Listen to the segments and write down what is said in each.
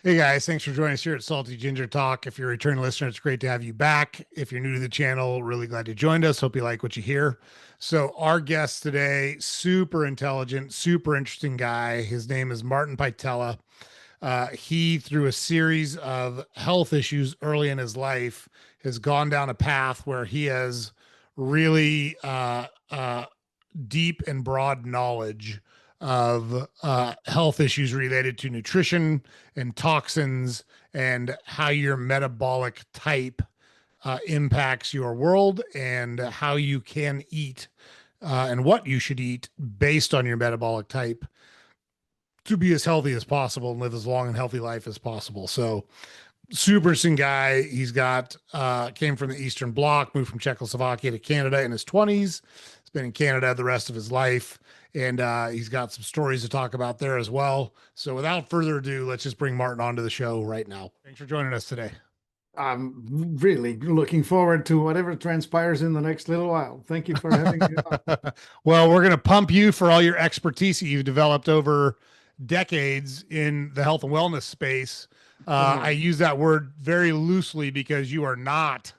Hey guys, thanks for joining us here at Salty Ginger Talk. If you're a returning listener, it's great to have you back. If you're new to the channel, really glad you joined us. Hope you like what you hear. So, our guest today, super intelligent, super interesting guy. His name is Martin Pytela. He, through a series of health issues early in his life, has gone down a path where he has really deep and broad knowledge of health issues related to nutrition and toxins and how your metabolic type impacts your world and how you can eat and what you should eat based on your metabolic type to be as healthy as possible and live as long and healthy life as possible. So super interesting guy. He's got came from the Eastern Bloc, moved from Czechoslovakia to Canada in his 20s. He's been in Canada the rest of his life, and he's got some stories to talk about there as well. So without further ado, let's just bring Martin onto the show right now. Thanks for joining us today. I'm really looking forward to whatever transpires in the next little while. Thank you for having me on. Well, we're going to pump you for all your expertise that you've developed over decades in the health and wellness space. I Oh, use that word very loosely because you are not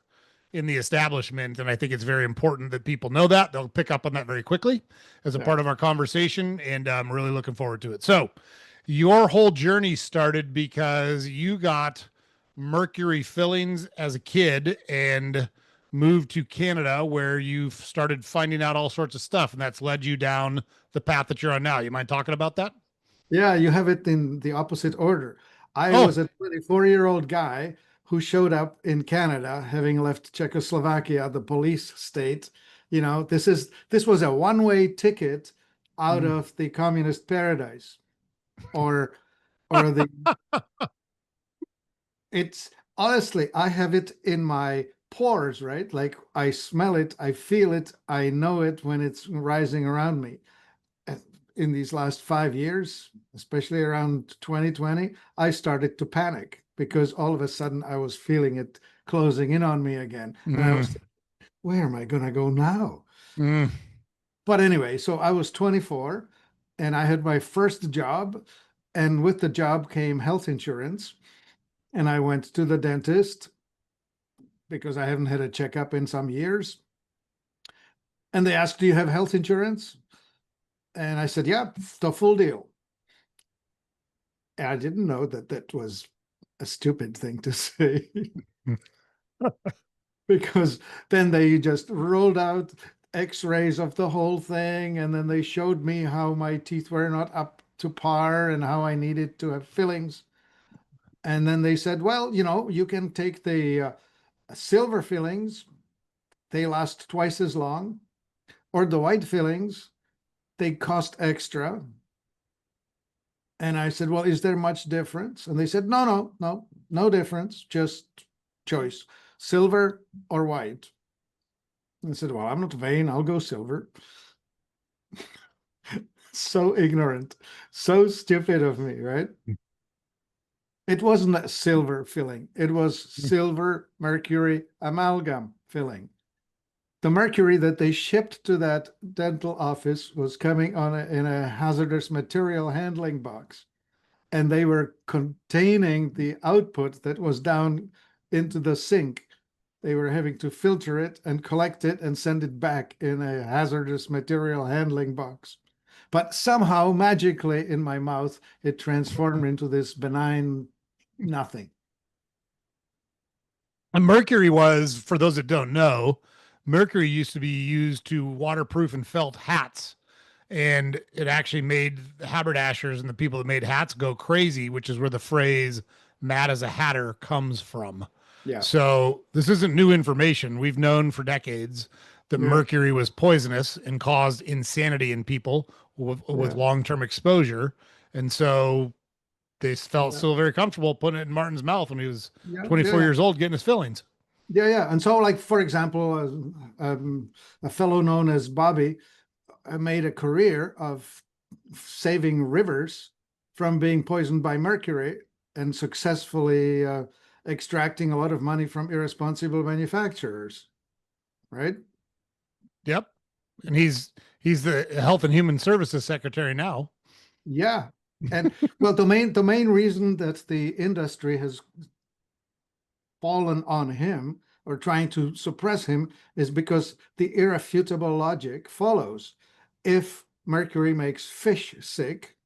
in the establishment. And I think it's very important that people know that. They'll pick up on that very quickly as a yeah. part of our conversation. And I'm really looking forward to it. So, your whole journey started because you got Mercury fillings as a kid and moved to Canada where you've started finding out all sorts of stuff. And that's led you down the path that you're on now. You mind talking about that? Yeah, you have it in the opposite order. I Oh, was a 24-year-old guy who showed up in Canada, having left Czechoslovakia, the police state. This was a one-way ticket out mm. of the communist paradise, or or the it's honestly, I have it in my pores, right? Like I smell it, I feel it, I know it when it's rising around me. In these last 5 years, especially around 2020, I started to panic because all of a sudden I was feeling it closing in on me again. And I Mm. was thinking, where am I going to go now? Mm. But anyway, so I was 24 and I had my first job. And with the job came health insurance. And I went to the dentist because I haven't had a checkup in some years. And they asked, do you have health insurance? And I said, yeah, the full deal. And I didn't know that that was a stupid thing to say because then they just rolled out x-rays of the whole thing. And then they showed me how my teeth were not up to par and how I needed to have fillings. And then they said, well, you can take the silver fillings, they last twice as long, or the white fillings, they cost extra. And I said, well, is there much difference? And they said, no, no, no, no difference, just choice, silver or white. And I said, well, I'm not vain, I'll go silver. So ignorant, so stupid of me, right? It wasn't a silver filling, it was silver mercury amalgam filling. The mercury that they shipped to that dental office was coming in a hazardous material handling box, and they were containing the output that was down into the sink. They were having to filter it and collect it and send it back in a hazardous material handling box. But somehow, magically, in my mouth, it transformed into this benign nothing. And Mercury was, for those that don't know, Mercury used to be used to waterproof and felt hats. And it actually made the haberdashers and the people that made hats go crazy, which is where the phrase mad as a hatter comes from. Yeah. So this isn't new information. We've known for decades that Yeah. mercury was poisonous and caused insanity in people with Yeah. long-term exposure. And so they felt Yeah. still very comfortable putting it in Martin's mouth when he was Yeah. 24 Yeah. years old getting his fillings. Yeah. Yeah. And so, like, for example, a fellow known as Bobby made a career of saving rivers from being poisoned by mercury and successfully extracting a lot of money from irresponsible manufacturers, right? Yep. And he's the Health and Human Services Secretary now. Yeah. And well, the main reason that the industry has fallen on him or trying to suppress him is because the irrefutable logic follows. If mercury makes fish sick,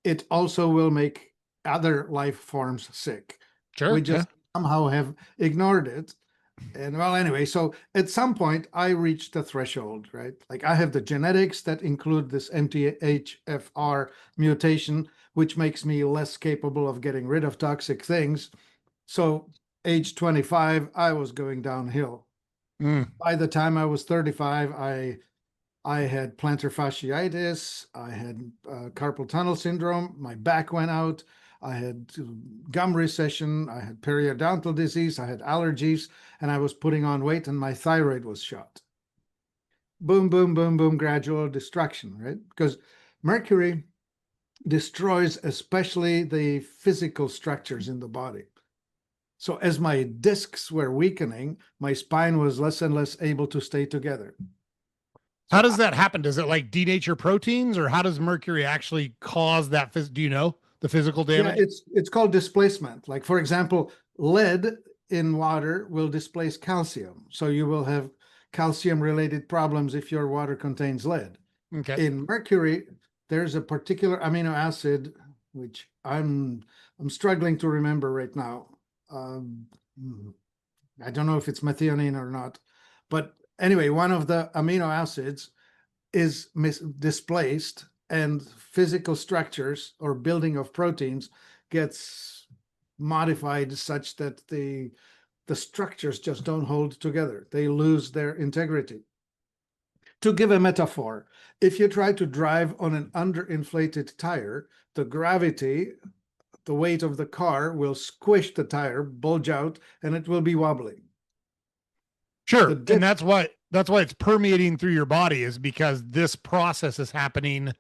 it also will make other life forms sick. We Sure. Yeah. just somehow have ignored it. And well, anyway, so at some point I reached the threshold, right? Like I have the genetics that include this MTHFR mutation, which makes me less capable of getting rid of toxic things. So age 25, I was going downhill. Mm. By the time I was 35, I had plantar fasciitis, I had carpal tunnel syndrome, my back went out, I had gum recession, I had periodontal disease, I had allergies, and I was putting on weight, and my thyroid was shot. Boom, boom, boom, boom, gradual destruction, right? Because mercury destroys especially the physical structures in the body. So as my discs were weakening, my spine was less and less able to stay together. How So does that happen? Does it like denature proteins, or how does mercury actually cause that? Do you know the physical yeah, damage? it's called displacement. Like for example, lead in water will displace calcium. So you will have calcium related problems if your water contains lead. Okay. In mercury, there's a particular amino acid which I'm struggling to remember right now. Um, I don't know if it's methionine or not, but anyway, one of the amino acids is displaced, and physical structures or building of proteins gets modified such that the structures just don't hold together. They lose their integrity. To give a metaphor, if you try to drive on an underinflated tire, the gravity, the weight of the car will squish the tire, bulge out, and it will be wobbly. The Sure. And disc, that's why it's permeating through your body, is because this process is happening.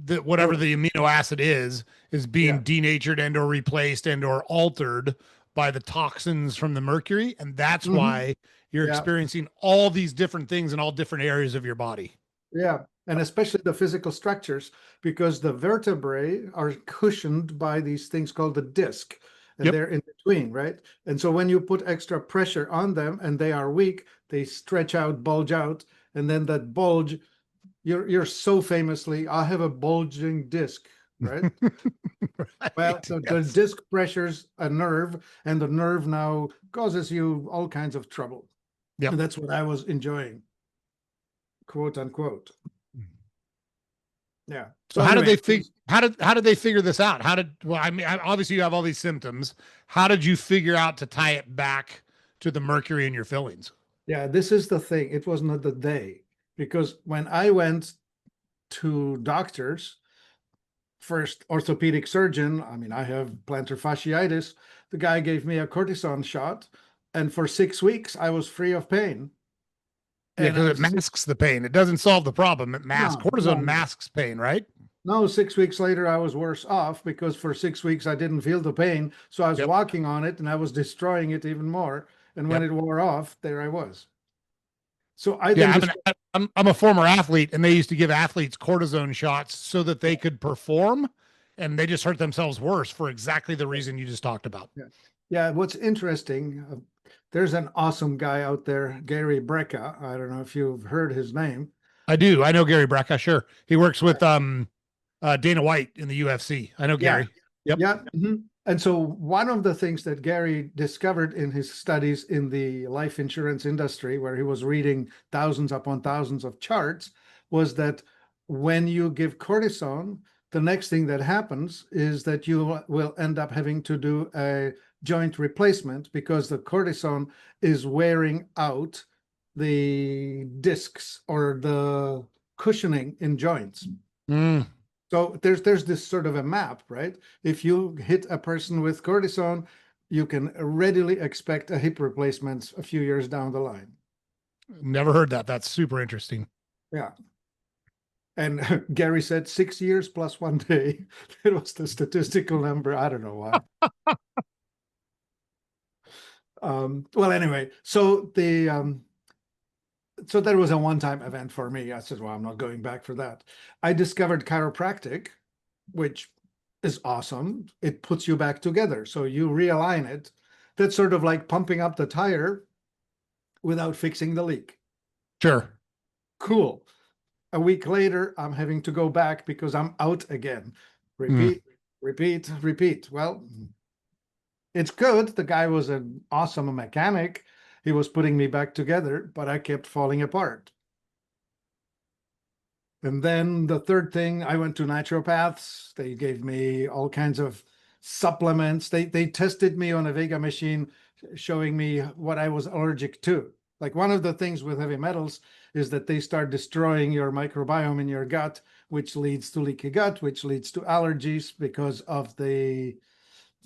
That whatever totally. the amino acid is being Yeah. denatured and or replaced and or altered by the toxins from the mercury, and that's Hmm. why you're Yeah. experiencing all these different things in all different areas of your body. Yeah, and especially the physical structures, because the vertebrae are cushioned by these things called the disc, and Yep. they're in between, right? And so when you put extra pressure on them and they are weak, they stretch out, bulge out, and then that bulge, you're so famously, I have a bulging disc, right? Well, Right. the Yes. disc pressures a nerve, and the nerve now causes you all kinds of trouble. Yep. And that's what I was enjoying, quote unquote. Yeah. So So anyway, how did they figure this out? How did well, I mean, obviously you have all these symptoms. How did you figure out to tie it back to the mercury in your fillings? yeah, this is the thing. It was not the day, because when I went to doctors, first orthopedic surgeon, I mean, I have plantar fasciitis. The guy gave me a cortisone shot, and for 6 weeks I was free of pain. Yeah, And because I'm it masks the pain. It doesn't solve the problem. It masks no, no, cortisone no. masks pain, right? No, 6 weeks later I was worse off because for 6 weeks I didn't feel the pain. So I was Yep. walking on it and I was destroying it even more. And when Yep. it wore off, there I was. So I then Yeah, discovered, I'm a former athlete, and they used to give athletes cortisone shots so that they could perform, and they just hurt themselves worse for exactly the reason you just talked about. yeah. Yeah, what's interesting, there's an awesome guy out there, Gary Brecka. I don't know if you've heard his name. I do. I know Gary Brecka. Sure, he works Yeah. with Dana White in the UFC. I know Yeah. Gary. Yep. Yeah. And so one of the things that Gary discovered in his studies in the life insurance industry, where he was reading thousands upon thousands of charts, was that when you give cortisone, the next thing that happens is that you will end up having to do a joint replacement because the cortisone is wearing out the discs or the cushioning in joints. Mm, So there's this sort of a map, right? If you hit a person with cortisone, you can readily expect a hip replacement a few years down the line. never heard that. That's super interesting. Yeah. And Gary said 6 years plus 1 day. It was the statistical number. I don't know why. Well, anyway, so so that was a one-time event for me. I said, well, I'm not going back for that. I discovered chiropractic, which is awesome. It puts you back together. So you realign it. That's sort of like pumping up the tire without fixing the leak. Sure. Cool. A week later, I'm having to go back because I'm out again. Mm. Repeat, repeat, repeat. Well, it's good. The guy was an awesome mechanic. He was putting me back together, but I kept falling apart. And then the third thing, I went to naturopaths. They gave me all kinds of supplements. They tested me on a Vega machine, showing me what I was allergic to. Like one of the things with heavy metals is that they start destroying your microbiome in your gut, which leads to leaky gut, which leads to allergies because of the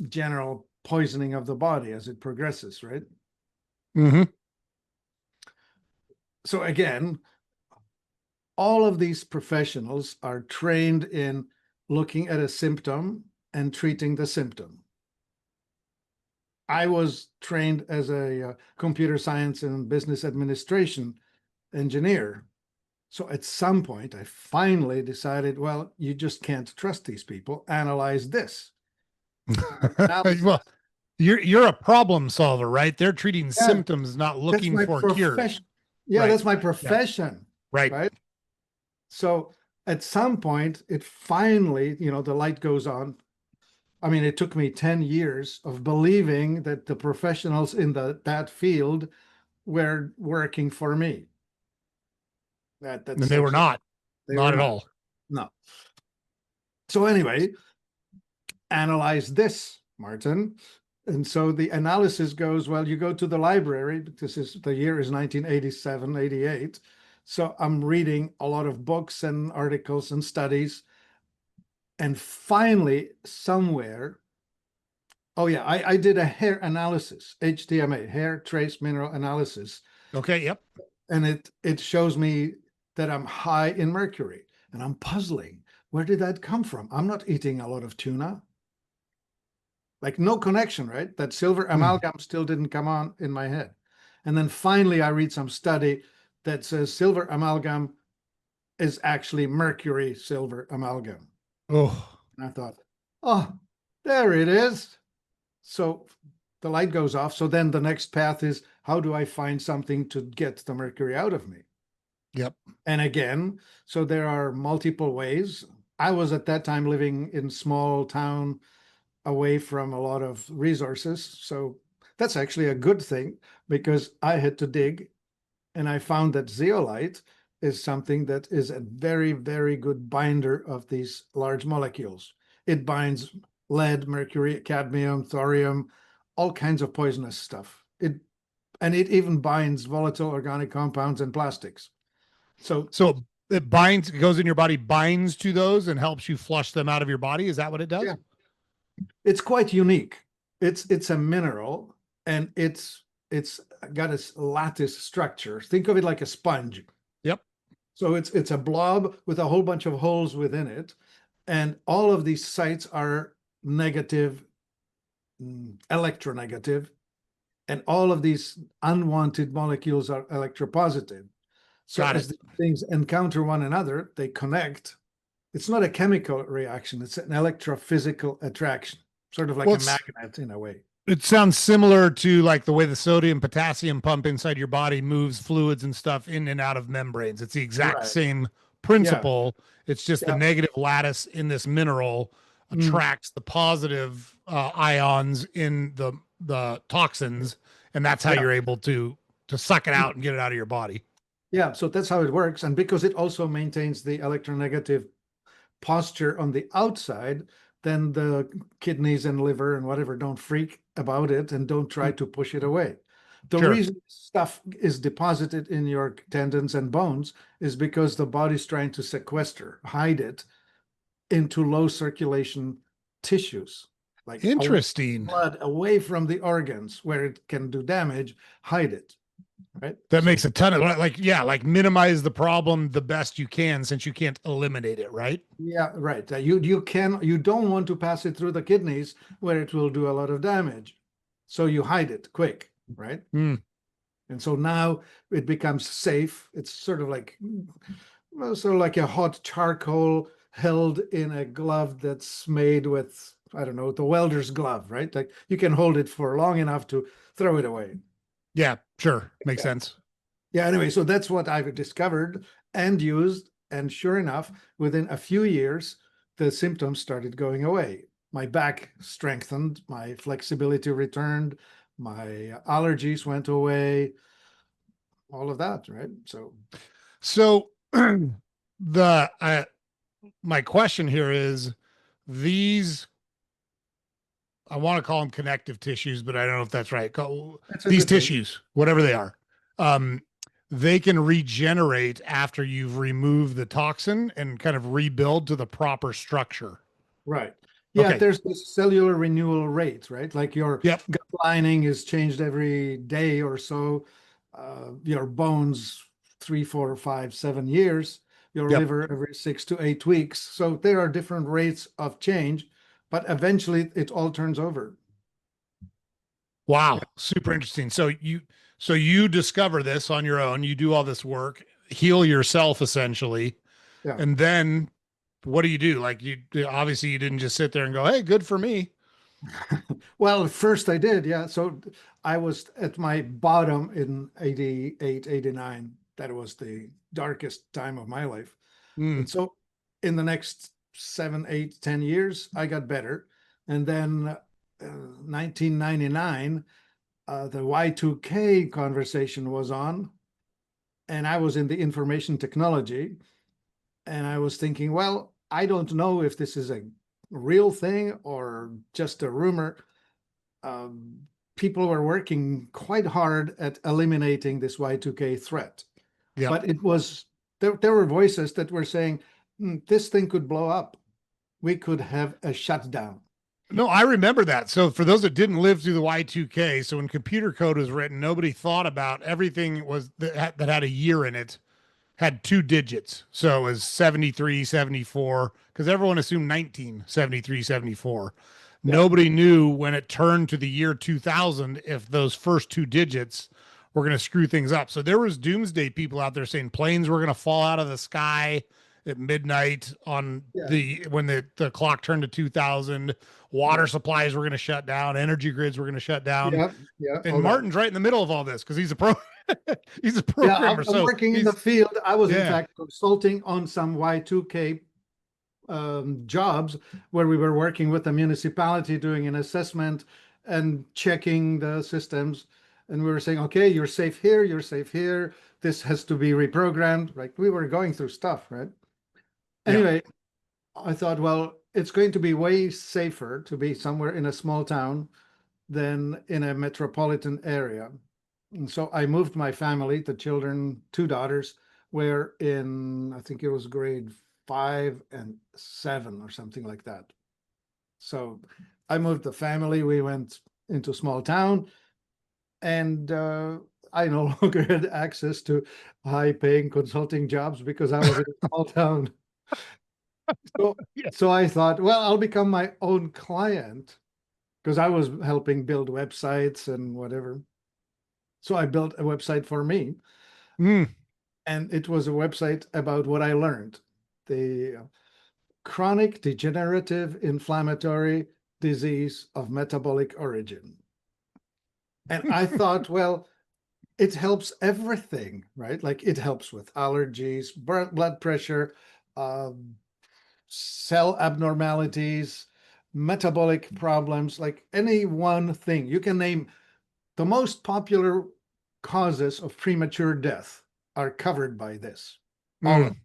general poisoning of the body as it progresses, right? Hmm. So again, all of these professionals are trained in looking at a symptom and treating the symptom. I was trained as a computer science and business administration engineer. So at some point, I finally decided, well, you just can't trust these people. Analyze this. Well, you're a problem solver, right? They're treating Yeah, symptoms, not that's looking my for cures. profession. Yeah, Right. that's my Yeah. profession, Right. right? So at some point, it finally, the light goes on. I mean, it took me 10 years of believing that the professionals in that field were working for me. And That's they were actually, not, they not were at not. all. No. So anyway, analyze this, Martin. And so the analysis goes, well, you go to the library, the year is 1987, 88. So I'm reading a lot of books and articles and studies. And finally, somewhere, oh yeah, I did a hair analysis, HTMA, hair trace mineral analysis. Okay. Yep. And it shows me that I'm high in mercury. And I'm puzzling. Where did that come from? I'm not eating a lot of tuna. Like no connection, right? That silver Mm. amalgam still didn't come on in my head. And then finally, I read some study that says silver amalgam is actually mercury silver amalgam. Oh, And I thought, oh, there it is. So the light goes off. So then the next path is how do I find something to get the mercury out of me? yep. And again, so there are multiple ways. I was at that time living in small town away from a lot of resources. So that's actually a good thing because I had to dig and I found that zeolite is something that is a very, very good binder of these large molecules. It binds lead, mercury, cadmium, thorium, all kinds of poisonous stuff. It even binds volatile organic compounds and plastics. So So it binds, it goes in your body, binds to those and helps you flush them out of your body. Is that what it yeah, does? it's quite unique. It's a mineral and it's got a lattice structure. Think of it like a sponge. Yep. So it's a blob with a whole bunch of holes within it, and all of these sites are negative, electronegative, and all of these unwanted molecules are electropositive. So Got it. as the things encounter one another, they connect. It's not a chemical reaction, it's an electrophysical attraction, sort of like Well, a magnet in a way. it sounds similar to like the way the sodium potassium pump inside your body moves fluids and stuff in and out of membranes. It's the exact Right. same Yeah. principle. It's just the Yeah. negative lattice in this mineral Mm, attracts the positive ions in the toxins, and that's how yeah. you're able to suck it out and get it out of your body. Yeah. So that's how it works. And because it also maintains the electronegative posture on the outside, then the kidneys and liver and whatever don't freak about it and don't try Mm. to push it away. The Sure. reason stuff is deposited in your tendons and bones is because the body's trying to sequester, hide it into low circulation tissues, like Interesting. blood away from the organs where it can do damage, hide it, right? That So, makes a ton of like, yeah, like minimize the problem the best you can since you can't eliminate it, right? yeah, right. You don't want to pass it through the kidneys where it will do a lot of damage. So you hide it quick, right? Hmm. And so now it becomes safe. It's sort of like a hot charcoal held in a glove that's made with, I don't know, the welder's glove, right? Like you can hold it for long enough to throw it away. Yeah, sure. Makes Yeah. sense. Yeah, anyway, so that's what I've discovered and used. And sure enough, within a few years, the symptoms started going away. My back strengthened, my flexibility returned, my allergies went away, all of that, right? So, So the my question here is these I want to call them connective tissues, but I don't know if that's right. that's a These good thing. tissues, whatever they are, um, they can regenerate after you've removed the toxin and kind of rebuild to the proper structure. Right. Yeah, Okay. there's this cellular renewal rate, right? Like your Yep. gut lining is changed every day or so. Your bones, 3, 4, 5, 7 years. Your Yep. liver every 6 to 8 weeks. So there are different rates of change, but eventually it all turns over. Yeah, Wow. Super interesting. So you discover this on your own. You do all this work, heal yourself essentially, yeah. and then what do you do? Like you obviously you didn't just sit there and go, "Hey, good for me." Well, first I did, yeah. So I was at my bottom in 88, 89. That was the darkest time of my life. Mm, And so in the next 7, 8, 10 years, I got better. And then 1999, the Y2K conversation was on, and I was in the information technology. And I was thinking, well, I don't know if this is a real thing or just a rumor. Um, People were working quite hard at eliminating this Y2K threat. yep. But there were voices that were saying, this thing could blow up. We could have a shutdown. No, I remember that. So for those that didn't live through the Y2K, so when computer code was written, nobody thought about everything was that had a year in it had two digits. So it was 73, 74, because everyone assumed 1973, 74. Yeah. Nobody knew when it turned to the year 2000 if those first two digits were going to screw things up. So there was doomsday people out there saying planes were going to fall out of the sky at midnight on Yeah. the when the clock turned to 2000, water Yeah. supplies were going to shut down, energy grids were going to shut down. Yeah. Yeah. And All that. Martin's right in the middle of all this because he's a pro he's a Yeah. programmer. I'm So working in the he's field. I was, in yeah. fact, consulting on some Y2K jobs where we were working with the municipality doing an assessment and checking the systems. And we were saying, okay, you're safe here, you're safe here. This has to be reprogrammed. Right. We were going through stuff, right? Yeah. Anyway, I thought, well, it's going to be way safer to be somewhere in a small town than in a metropolitan area. And so I moved my family, the children, two daughters, were in, I think it was grade 5 and 7 or something like that. So I moved the family. We went into a small town, and I no longer had access to high paying consulting jobs because I was in a small town. So, Yeah. so I thought, well, I'll become my own client because I was helping build websites and whatever. So I built a website for me, Mm, and it was a website about what I learned. The chronic degenerative inflammatory disease of metabolic origin. And I thought, well, it helps everything, right? Like it helps with allergies, blood pressure, um, cell abnormalities, metabolic problems, like any one thing. You can name the most popular causes of premature death are covered by this. All of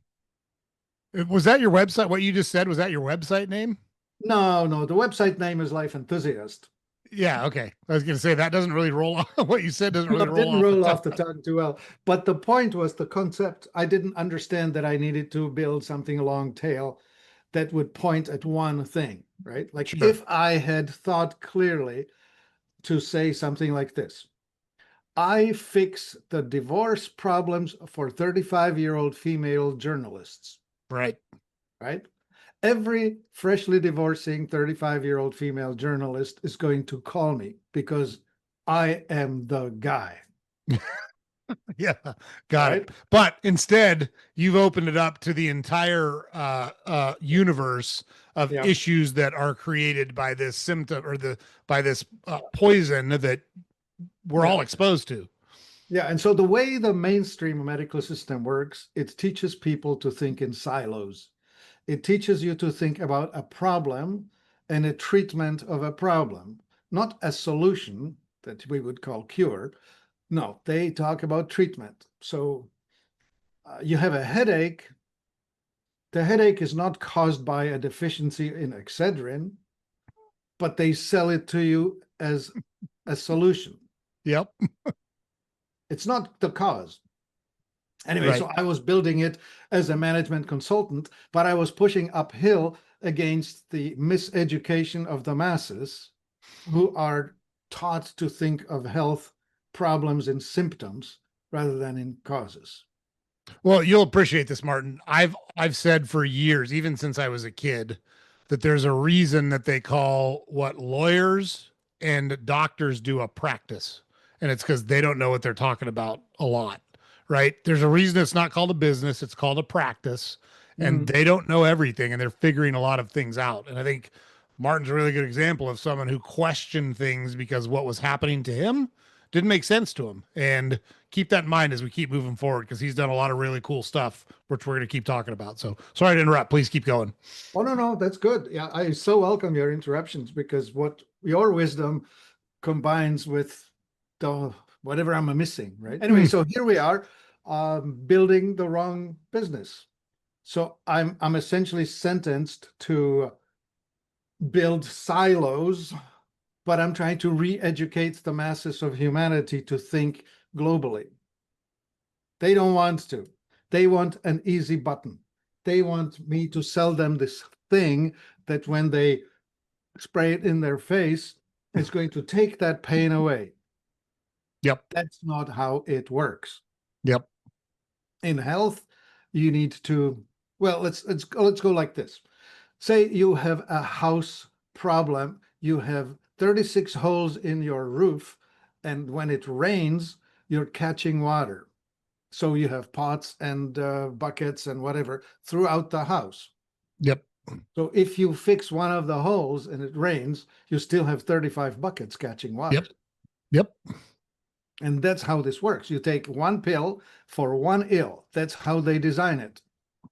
mm. Was that your website? What you just said, was that your website name? No, no, the website name is Life Enthusiast. Yeah, okay. I was gonna say that doesn't really roll off what you said doesn't No, really it roll didn't off the roll tongue. off the tongue too well. But the point was the concept. I didn't understand that I needed to build something long tail that would point at one thing, right? Like Sure. if I had thought clearly to say something like this, I fix the divorce problems for 35-year-old female journalists, Right. right? Every freshly divorcing 35-year-old female journalist is going to call me because I am the guy. Yeah, got right? it. But instead, you've opened it up to the entire universe of Yeah. issues that are created by this symptom or the by this poison that we're Yeah. all exposed to. Yeah. And so the way the mainstream medical system works, it teaches people to think in silos. It teaches you to think about a problem and a treatment of a problem, not a solution that we would call cure. No, they talk about treatment. So you have a headache. The headache is not caused by a deficiency in Excedrin, but they sell it to you as a solution. Yep. It's not the cause. Anyway, Right. so I was building it as a management consultant, but I was pushing uphill against the miseducation of the masses who are taught to think of health problems in symptoms rather than in causes. Well, you'll appreciate this, Martin. I've said for years, even since I was a kid, that there's a reason that they call what lawyers and doctors do a practice. And it's because they don't know what they're talking about a lot, right? There's a reason it's not called a business, it's called a practice. And Mm. they don't know everything and they're figuring a lot of things out. And I think Martin's a really good example of someone who questioned things because what was happening to him didn't make sense to him. And keep that in mind as we keep moving forward because he's done a lot of really cool stuff, which we're going to keep talking about. So sorry to interrupt. Please keep going. Oh, no, no, that's good. Yeah, I so welcome your interruptions because what your wisdom combines with the whatever I'm missing, right? Anyway, Mm, so here we are, building the wrong business. So I'm essentially sentenced to build silos, but I'm trying to re-educate the masses of humanity to think globally. They don't want to. They want an easy button. They want me to sell them this thing that when they spray it in their face, it's going to take that pain away. yep. That's not how it works. Yep. In health, you need to, well, let's go like this. Say you have a house problem, you have 36 holes in your roof, and when it rains, you're catching water. So you have pots and buckets and whatever throughout the house. Yep. So if you fix one of the holes and it rains, you still have 35 buckets catching Yep. water. Yep. And that's how this works. You take one pill for one ill. That's how they design it.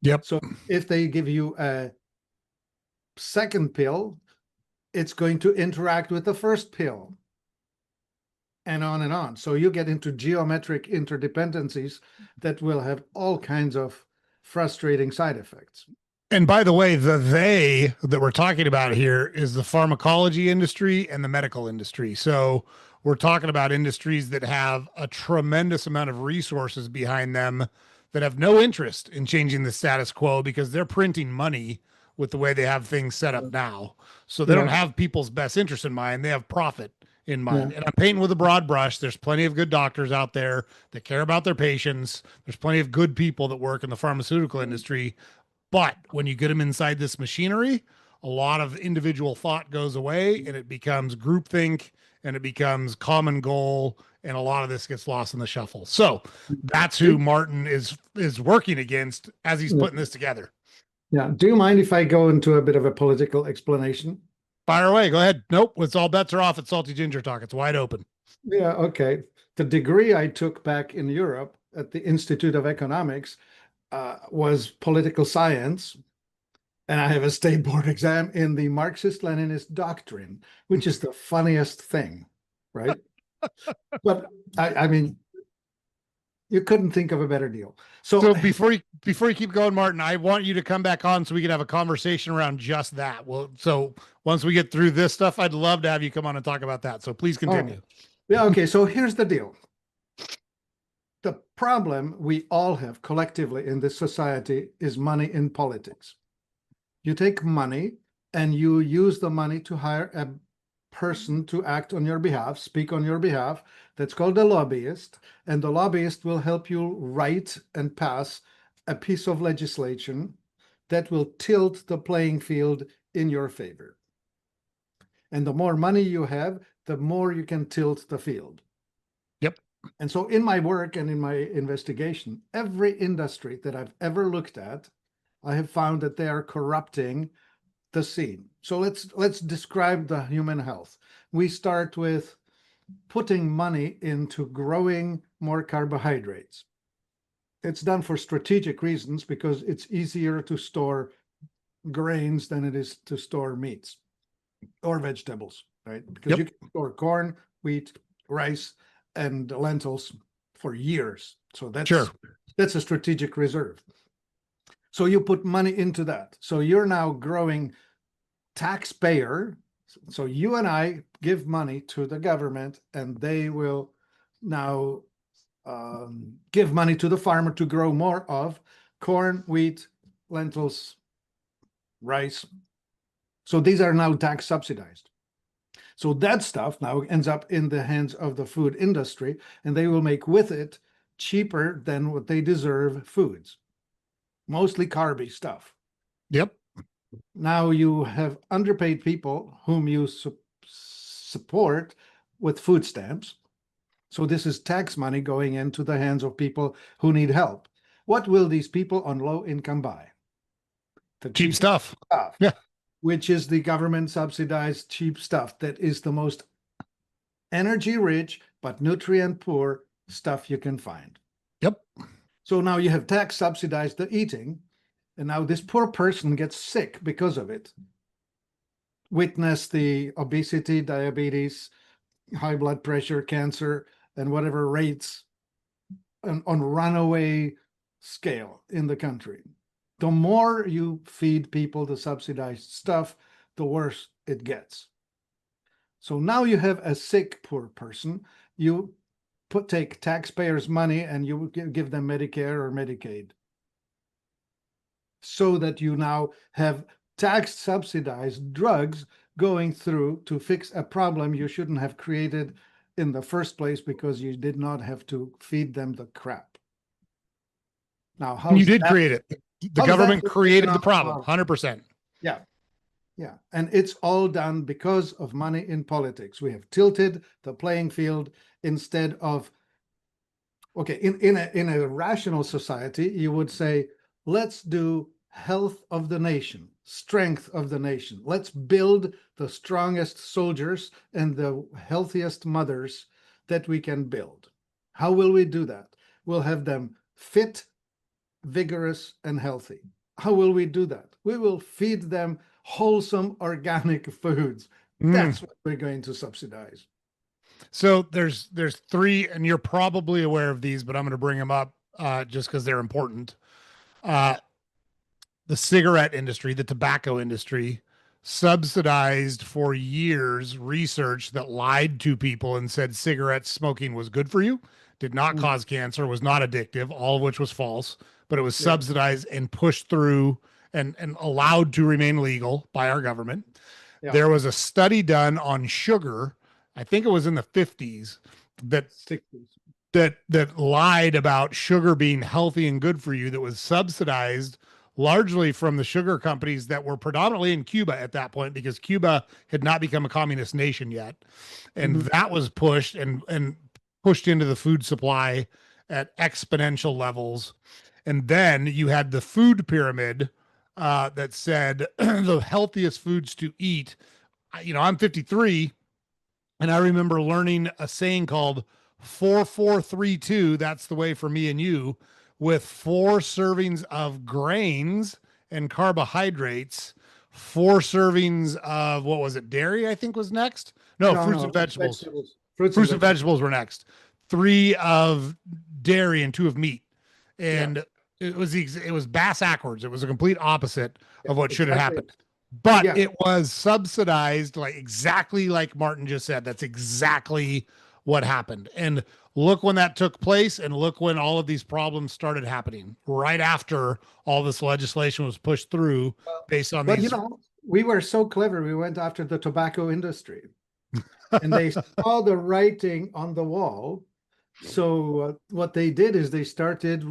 Yep. So if they give you a second pill, it's going to interact with the first pill and on and on. So you get into geometric interdependencies that will have all kinds of frustrating side effects. And by the way, the they that we're talking about here is the pharmacology industry and the medical industry. So we're talking about industries that have a tremendous amount of resources behind them that have no interest in changing the status quo because they're printing money with the way they have things set up now. So they don't Yeah, have people's best interest in mind. They have profit in yeah, mind. And I'm painting with a broad brush. There's plenty of good doctors out there that care about their patients. There's plenty of good people that work in the pharmaceutical industry, but when you get them inside this machinery, a lot of individual thought goes away and it becomes groupthink and it becomes common goal. And a lot of this gets lost in the shuffle. So that's who Martin is working against as he's putting this together. yeah. Do you mind if I go into a bit of a political explanation? Fire away. Go ahead. Nope. It's all bets are off at Salty Ginger Talk. It's wide open. Yeah, okay. The degree I took back in Europe at the Institute of Economics was political science, and I have a state board exam in the Marxist-Leninist doctrine, which is the funniest thing, right? But I mean, you couldn't think of a better deal. So So before you keep going, Martin, I want you to come back on so we can have a conversation around just that. Well, so once we get through this stuff, I'd love to have you come on and talk about that. So please oh, continue. yeah, okay. So here's the deal. The problem we all have collectively in this society is money in politics. You take money and you use the money to hire a person to act on your behalf, speak on your behalf. That's called a lobbyist. And the lobbyist will help you write and pass a piece of legislation that will tilt the playing field in your favor. And the more money you have, the more you can tilt the field. Yep. And so in my work and in my investigation, every industry that I've ever looked at, I have found that they are corrupting the scene. So let's describe the human health. We start with putting money into growing more carbohydrates. It's done for strategic reasons because it's easier to store grains than it is to store meats or vegetables, right? Because Yep. you can store corn, wheat, rice, and lentils for years. So Sure. that's a strategic reserve. So you put money into that. So you're now growing taxpayer. So you and I give money to the government, and they will now give money to the farmer to grow more of corn, wheat, lentils, rice. So these are now tax subsidized. So that stuff now ends up in the hands of the food industry, and they will make with it cheaper than what they deserve foods, mostly carby stuff. Yep. Now you have underpaid people whom you support with food stamps. So this is tax money going into the hands of people who need help. What will these people on low income buy? The Cheap cheapest stuff. stuff, Yeah. which is the government subsidized cheap stuff that is the most energy rich but nutrient poor stuff you can find. Yep. So now you have tax subsidized the eating, and now this poor person gets sick because of it. Witness the obesity, diabetes, high blood pressure, cancer, and whatever rates on runaway scale in the country. The more you feed people the subsidized stuff, the worse it gets. So now you have a sick poor person. You take taxpayers' money and you give them Medicare or Medicaid, so that you now have tax subsidized drugs going through to fix a problem you shouldn't have created in the first place because you did not have to feed them the crap. Now, You did create it. The how's that government created the problem. 100%. Yeah. Yeah. And it's all done because of money in politics. We have tilted the playing field instead of, okay, in a rational society, you would say, let's do health of the nation, strength of the nation. Let's build the strongest soldiers and the healthiest mothers that we can build. How will we do that? We'll have them fit, vigorous, and healthy. How will we do that? We will feed them wholesome organic foods. That's what we're going to subsidize. So there's three, and you're probably aware of these, but I'm going to bring them up just because they're important. The cigarette industry, the tobacco industry, subsidized for years research that lied to people and said cigarette smoking was good for you, did not cause cancer, was not addictive, all of which was false, but it was subsidized and pushed through and allowed to remain legal by our government. Yeah. There was a study done on sugar, I think it was in the 50s, that 60s. That lied about sugar being healthy and good for you, that was subsidized largely from the sugar companies that were predominantly in Cuba at that point, because Cuba had not become a communist nation yet. And that was pushed and pushed into the food supply at exponential levels. And then you had the food pyramid that said the healthiest foods to eat. You know, I'm 53, and I remember learning a saying called 4432. That's the way for me and you, with 4 servings of grains and carbohydrates, 4 servings of, what was it, dairy, I think was next. No, fruits and vegetables. Fruits and vegetables were next. 3 of dairy and 2 of meat. And it was bass backwards. It was a complete opposite of what should have happened. But it was subsidized, like exactly like Martin just said. That's exactly what happened. And look when that took place, and look when all of these problems started happening right after all this legislation was pushed through based on these. But you know, we were so clever. We went after the tobacco industry, and they saw the writing on the wall. So what they did is they started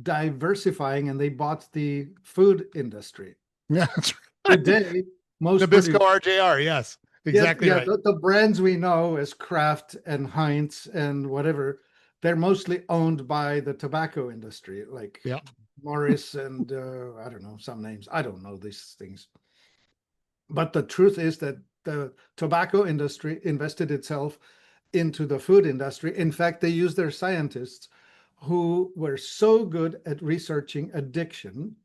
diversifying, and they bought the food industry. Yeah, that's right. Today, most Nabisco RJR, yes, exactly right. The brands we know as Kraft and Heinz and whatever, they're mostly owned by the tobacco industry, like Yeah. Morris and I don't know, some names. I don't know these things. But the truth is that the tobacco industry invested itself into the food industry. In fact, they used their scientists who were so good at researching addiction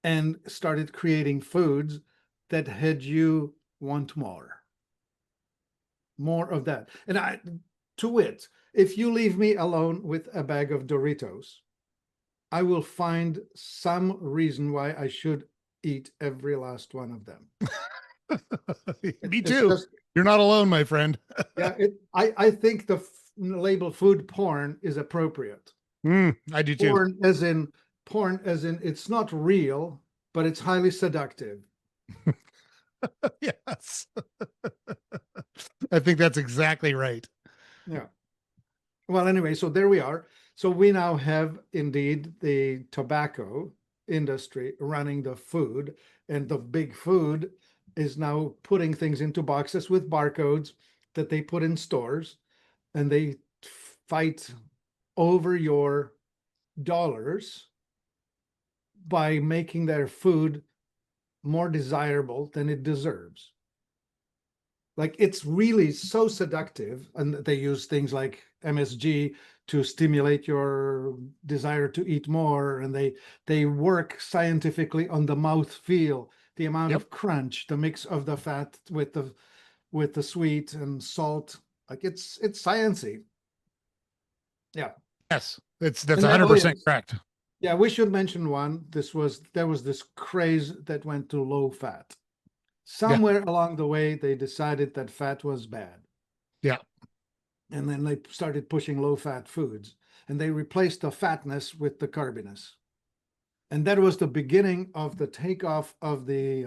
and started creating foods that had you want more of that. And to wit, if you leave me alone with a bag of Doritos, I will find some reason why I should eat every last one of them. Me It's too. just, You're not alone, my friend. yeah, I think the label food porn is appropriate. I do too. Porn as in it's not real, but it's highly seductive. Yes. I think that's exactly right. Yeah. Well, anyway, so there we are. So we now have indeed the tobacco industry running the food, and the big food is now putting things into boxes with barcodes that they put in stores, and they fight over your dollars by making their food more desirable than it deserves. Like it's really so seductive, and they use things like MSG to stimulate your desire to eat more, and they work scientifically on the mouth feel, the amount Yep. of crunch, the mix of the fat with the sweet and salt. Like it's sciency. Yeah. Yes. That's And then, oh 100% yes, correct. yeah, we should mention one. There was this craze that went to low fat. Yeah. Somewhere along the way, they decided that fat was bad. Yeah. And then they started pushing low fat foods, and they replaced the fatness with the carbiness. And that was the beginning of the takeoff of the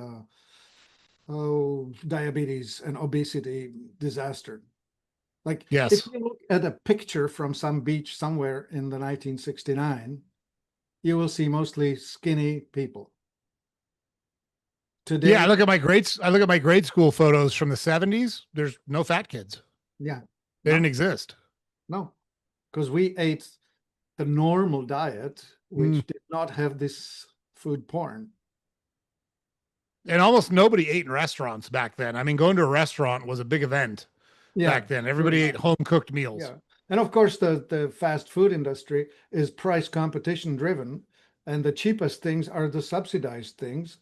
diabetes and obesity disaster. Like if Yes. you look at a picture from some beach somewhere in the 1969, you will see mostly skinny people. Yeah. I Today, look at my grades. I look at my grade school photos from the 70s. There's no fat kids. yeah, They didn't no, exist. no, because we ate the normal diet, Mm. which did not have this food porn. And almost nobody ate in restaurants back then. I mean, going to a restaurant was a big event Yeah, back then. very Everybody ate much. home cooked meals. Yeah. And of course, the fast food industry is price competition driven, and the cheapest things are the subsidized things.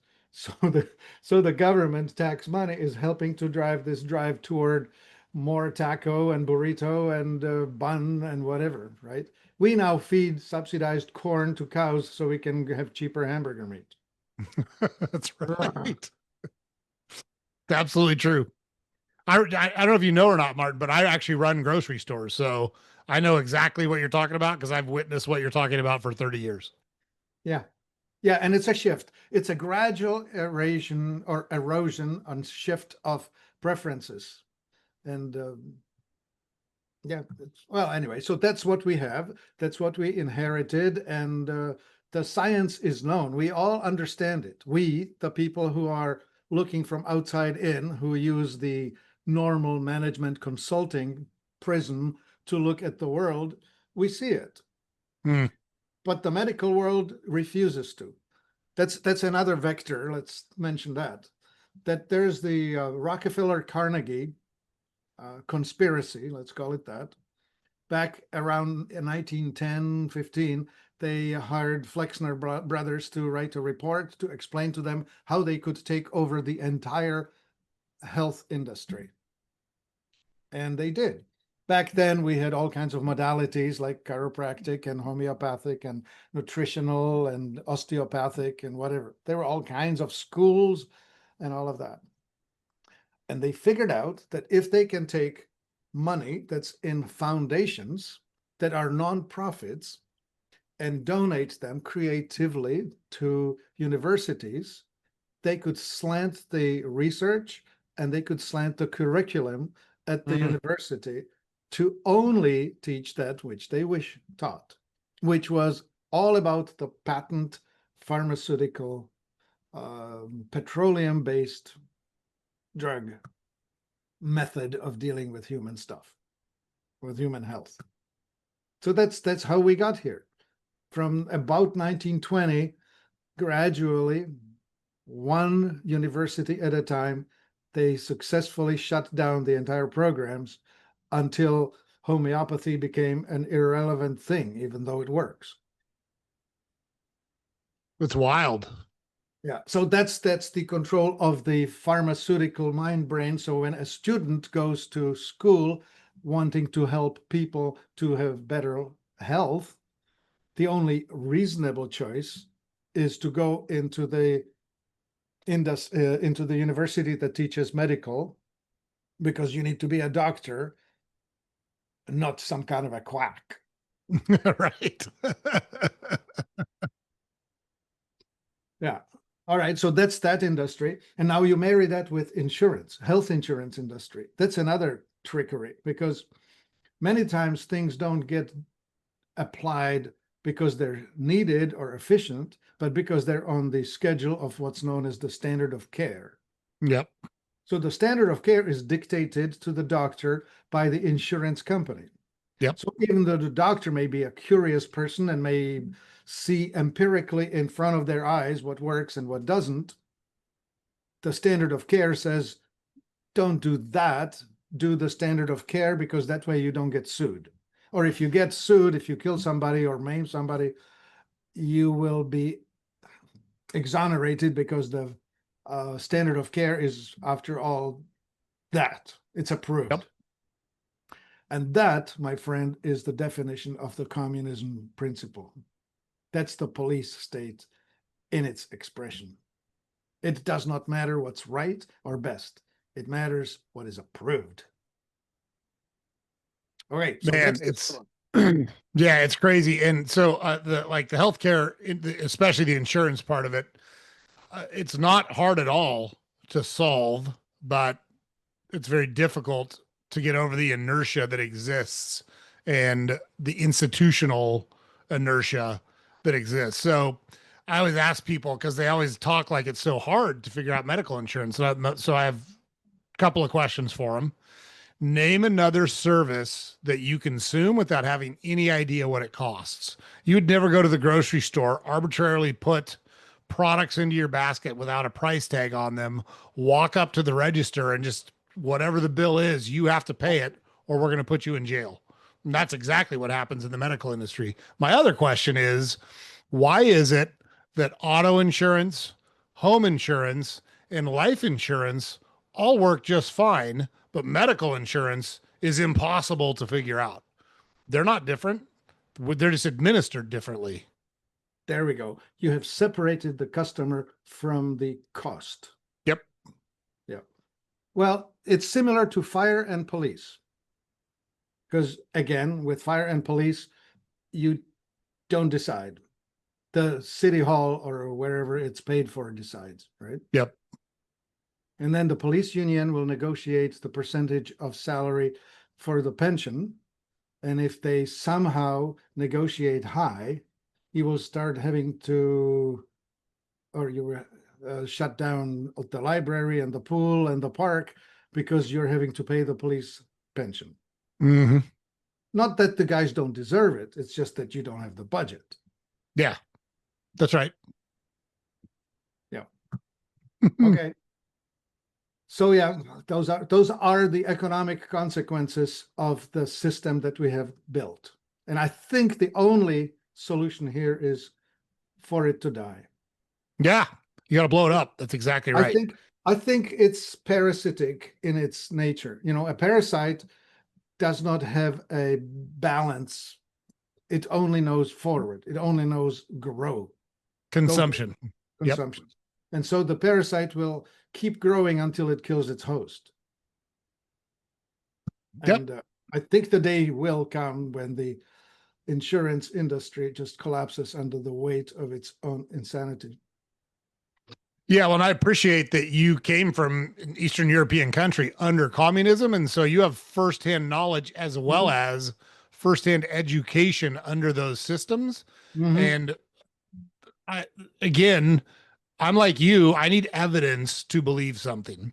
So the government tax money is helping to drive this drive toward more taco and burrito and bun and whatever, right? We now feed subsidized corn to cows so we can have cheaper hamburger meat. That's right. Absolutely true. I don't know if you know or not, Martin, but I actually run grocery stores. So I know exactly what you're talking about because I've witnessed what you're talking about for 30 years. Yeah. Yeah, and it's a shift. It's a gradual erosion and shift of preferences. And yeah, well, anyway, so that's what we have. That's what we inherited, and the science is known. We all understand it. We, the people who are looking from outside in, who use the normal management consulting prism to look at the world, we see it. Hmm. But the medical world refuses to. That's another vector. Let's mention that. That there's the Rockefeller Carnegie conspiracy, let's call it that. Back around 1910, 15, they hired Flexner brothers to write a report to explain to them how they could take over the entire health industry. And they did. Back then, we had all kinds of modalities like chiropractic and homeopathic and nutritional and osteopathic and whatever. There were all kinds of schools and all of that. And they figured out that if they can take money that's in foundations that are nonprofits and donate them creatively to universities, they could slant the research and they could slant the curriculum at the Mm. university to only teach that which they wish taught, which was all about the patent pharmaceutical petroleum-based drug method of dealing with human stuff, with human health. So that's how we got here. From about 1920, gradually, one university at a time, they successfully shut down the entire programs until homeopathy became an irrelevant thing, even though it works. It's wild. Yeah, so that's the control of the pharmaceutical mind brain. So when a student goes to school wanting to help people to have better health, the only reasonable choice is to go into the university that teaches medical, because you need to be a doctor, not some kind of a quack. Right. Yeah. All right. So that's that industry. And now you marry that with insurance, health insurance industry. That's another trickery, because many times things don't get applied because they're needed or efficient, but because they're on the schedule of what's known as the standard of care. Yep. So the standard of care is dictated to the doctor by the insurance company. Yep. So even though the doctor may be a curious person and may see empirically in front of their eyes what works and what doesn't, the standard of care says, don't do that, do the standard of care, because that way you don't get sued. Or if you get sued, if you kill somebody or maim somebody, you will be exonerated, because the standard of care is, after all, that it's approved. Yep. And that, my friend, is the definition of the communism principle. That's the police state in its expression. It does not matter what's right or best. It matters what is approved. All right, so Man, that's it's yeah, it's crazy. And so the healthcare, especially the insurance part of it, it's not hard at all to solve, but it's very difficult to get over the inertia that exists and the institutional inertia that exists. So I always ask people, because they always talk like it's so hard to figure out medical insurance. So I have a couple of questions for them. Name another service that you consume without having any idea what it costs. You would never go to the grocery store, arbitrarily put products into your basket without a price tag on them, walk up to the register, and just whatever the bill is, you have to pay it or we're going to put you in jail. And that's exactly what happens in the medical industry. My other question is, why is it that auto insurance, home insurance, and life insurance all work just fine, but medical insurance is impossible to figure out? They're not different. They're just administered differently. There we go. You have separated the customer from the cost. Yep. Yeah. Well, it's similar to fire and police. Because again, with fire and police, you don't decide. The city hall or wherever it's paid for decides, right? Yep. And then the police union will negotiate the percentage of salary for the pension. And if they somehow negotiate high, you will start having to, or you shut down the library and the pool and the park, because you're having to pay the police pension. Mm-hmm. Not that the guys don't deserve it. It's just that you don't have the budget. Yeah, that's right. Yeah. Okay. So yeah, those are the economic consequences of the system that we have built. And I think the only solution here is for it to die. Yeah, you got to blow it up. That's exactly right. I think it's parasitic in its nature. You know, a parasite does not have a balance. It only knows forward. It only knows grow. Consumption. Consumption. Yep. And so the parasite will keep growing until it kills its host. Yep. And I think the day will come when the insurance industry just collapses under the weight of its own insanity. Yeah, well, and I appreciate that you came from an Eastern European country under communism, and so you have firsthand knowledge as well as firsthand education under those systems. And I'm like you, I need evidence to believe something.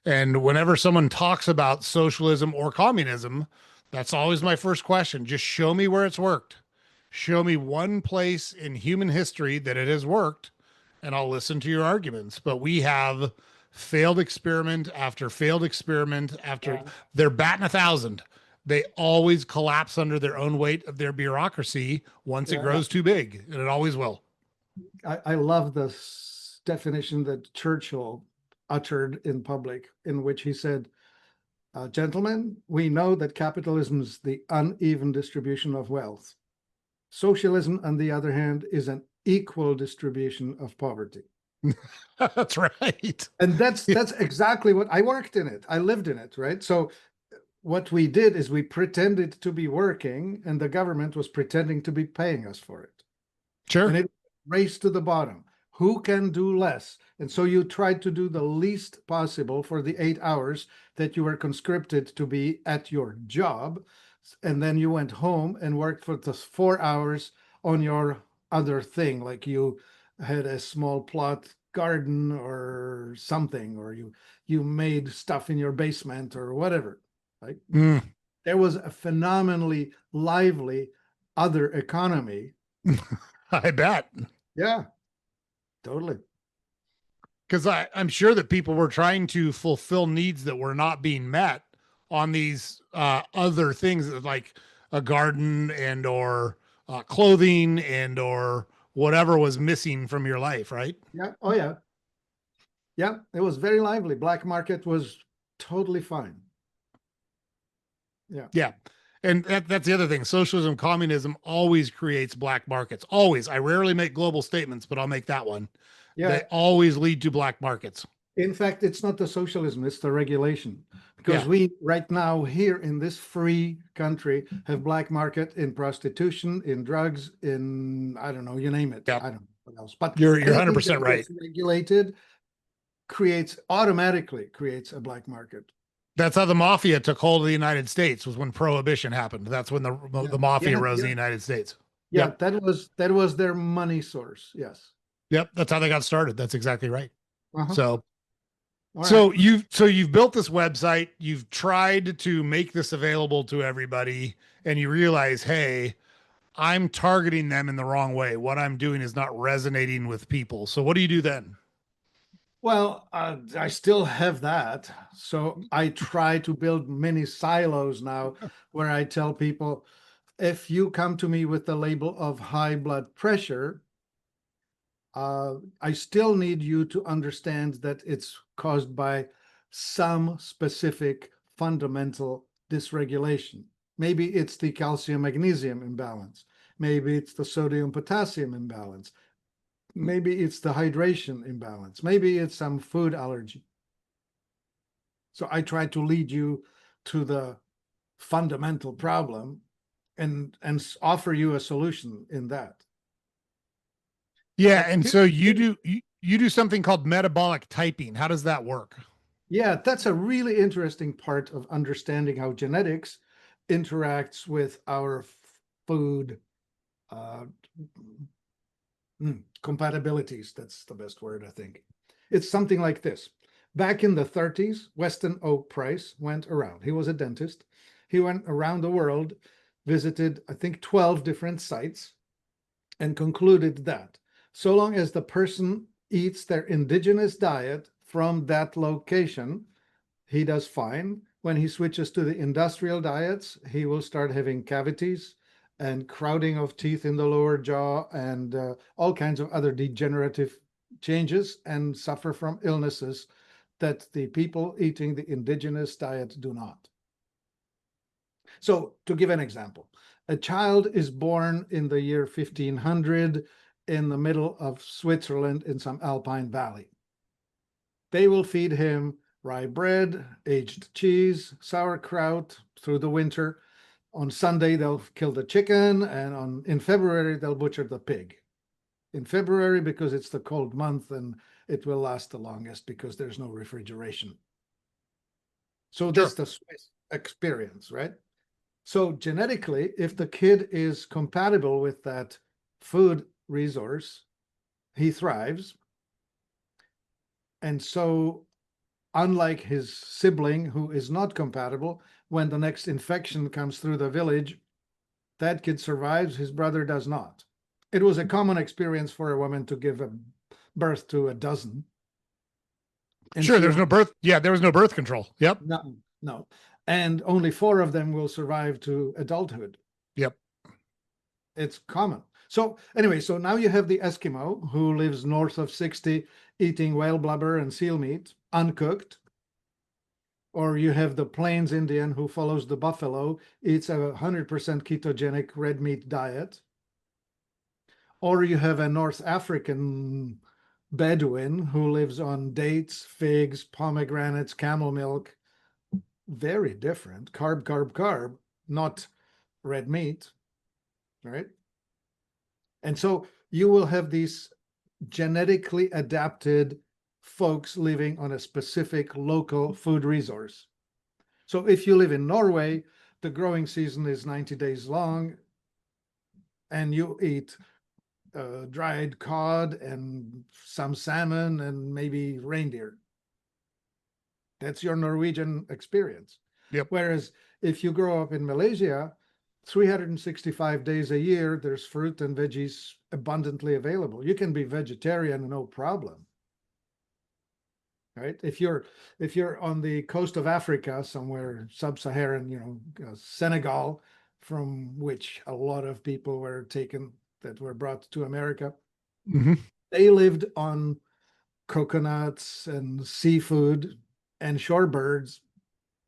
And whenever someone talks about socialism or communism, That's always my first question. Just show me where it's worked. Show me one place in human history that it has worked, and I'll listen to your arguments. But we have failed experiment after failed experiment after Yeah. they're batting 1,000. They always collapse under their own weight of their bureaucracy once it Yeah. grows too big, and it always will. I love this definition that Churchill uttered in public, in which he said, gentlemen, we know that capitalism is the uneven distribution of wealth. Socialism, on the other hand, is an equal distribution of poverty. That's right. And that's exactly what I worked in it. I lived in it, right? So what we did is we pretended to be working, and the government was pretending to be paying us for it. And Sure. it raced to the bottom. Who can do less? And so you tried to do the least possible for the 8 hours that you were conscripted to be at your job. And then you went home and worked for the 4 hours on your other thing, like you had a small plot garden or something, or you made stuff in your basement or whatever. Right? Mm. There was a phenomenally lively other economy. I bet. Yeah, totally. Because I'm sure that people were trying to fulfill needs that were not being met on these other things like a garden and or clothing and or whatever was missing from your life, right? Yeah. Oh, yeah. Yeah. It was very lively. Black market was totally fine. Yeah. Yeah. And that's the other thing. Socialism, communism always creates black markets. Always. I rarely make global statements, but I'll make that one. They Yeah. always lead to black markets. In fact, it's not the socialism, it's the regulation. Because Yeah. we right now here in this free country have black market in prostitution, in drugs, in I don't know, you name it. Yeah. I don't know what else. But You're anything 100% that right. gets regulated automatically creates a black market. That's how the mafia took hold of the United States was when prohibition happened. That's when Yeah. the mafia Yeah. rose in Yeah. the United States. Yeah. Yep. That was their money source. Yes. Yep. That's how they got started. That's exactly right. Uh-huh. So All right. you've built this website, you've tried to make this available to everybody, and you realize, hey, I'm targeting them in the wrong way. What I'm doing is not resonating with people. So what do you do then? Well, I still have that. So I try to build many silos now where I tell people, if you come to me with the label of high blood pressure, I still need you to understand that it's caused by some specific fundamental dysregulation. Maybe it's the calcium magnesium imbalance. Maybe it's the sodium potassium imbalance. Maybe it's the hydration imbalance. Maybe it's some food allergy. So I try to lead you to the fundamental problem and offer you a solution in that. Yeah, But and so you do something called metabolic typing. How does that work? yeah, that's a really interesting part of understanding how genetics interacts with our food uh, compatibilities. That's the best word, I think. It's something like this. Back in the 30s, Weston O. Price went around. He was a dentist. He went around the world, visited, I think, 12 different sites, and concluded that so long as the person eats their indigenous diet from that location, he does fine. When he switches to the industrial diets, he will start having cavities and crowding of teeth in the lower jaw and all kinds of other degenerative changes and suffer from illnesses that the people eating the indigenous diet do not. So to give an example, a child is born in the year 1500 in the middle of Switzerland in some alpine valley. They will feed him rye bread, aged cheese, sauerkraut through the winter. On Sunday, they'll kill the chicken, and in February, they'll butcher the pig. In February, because it's the cold month and it will last the longest because there's no refrigeration. So that's the Swiss experience, right? So genetically, if the kid is compatible with that food resource, he thrives. And so unlike his sibling who is not compatible, when the next infection comes through the village, that kid survives, his brother does not. It was a common experience for a woman to give birth to a dozen. And Sure, she there's no birth. Yeah, there was no birth control. Yep. no. And only 4 of them will survive to adulthood. Yep. It's common. So anyway, so now you have the Eskimo who lives north of 60, eating whale blubber and seal meat, uncooked. Or you have the Plains Indian who follows the buffalo, eats a 100% ketogenic red meat diet. Or you have a North African Bedouin who lives on dates, figs, pomegranates, camel milk. Very different. Carb, carb, carb, not red meat, right? And so you will have these genetically adapted folks living on a specific local food resource. So if you live in Norway, the growing season is 90 days long, and you eat dried cod and some salmon and maybe reindeer. That's your Norwegian experience. Yep. Whereas if you grow up in Malaysia, 365 days a year, there's fruit and veggies abundantly available. You can be vegetarian, no problem. Right? If you're on the coast of Africa, somewhere sub-Saharan, Senegal, from which a lot of people were taken that were brought to America, they lived on coconuts and seafood and shorebirds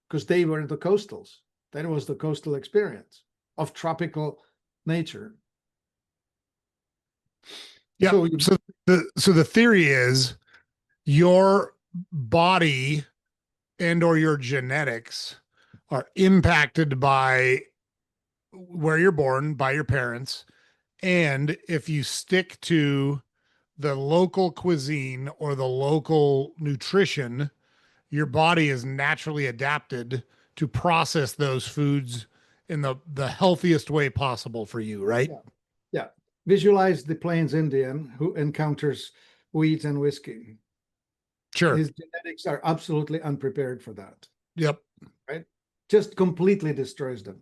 because they were the coastals. That was the coastal experience of tropical nature. Yeah. So the theory is your body and or your genetics are impacted by where you're born, by your parents, and if you stick to the local cuisine or the local nutrition, your body is naturally adapted to process those foods in the healthiest way possible for you, right? Yeah. Visualize the Plains Indian who encounters wheat and whiskey. Sure. His genetics are absolutely unprepared for that. Yep. Right? Just completely destroys them.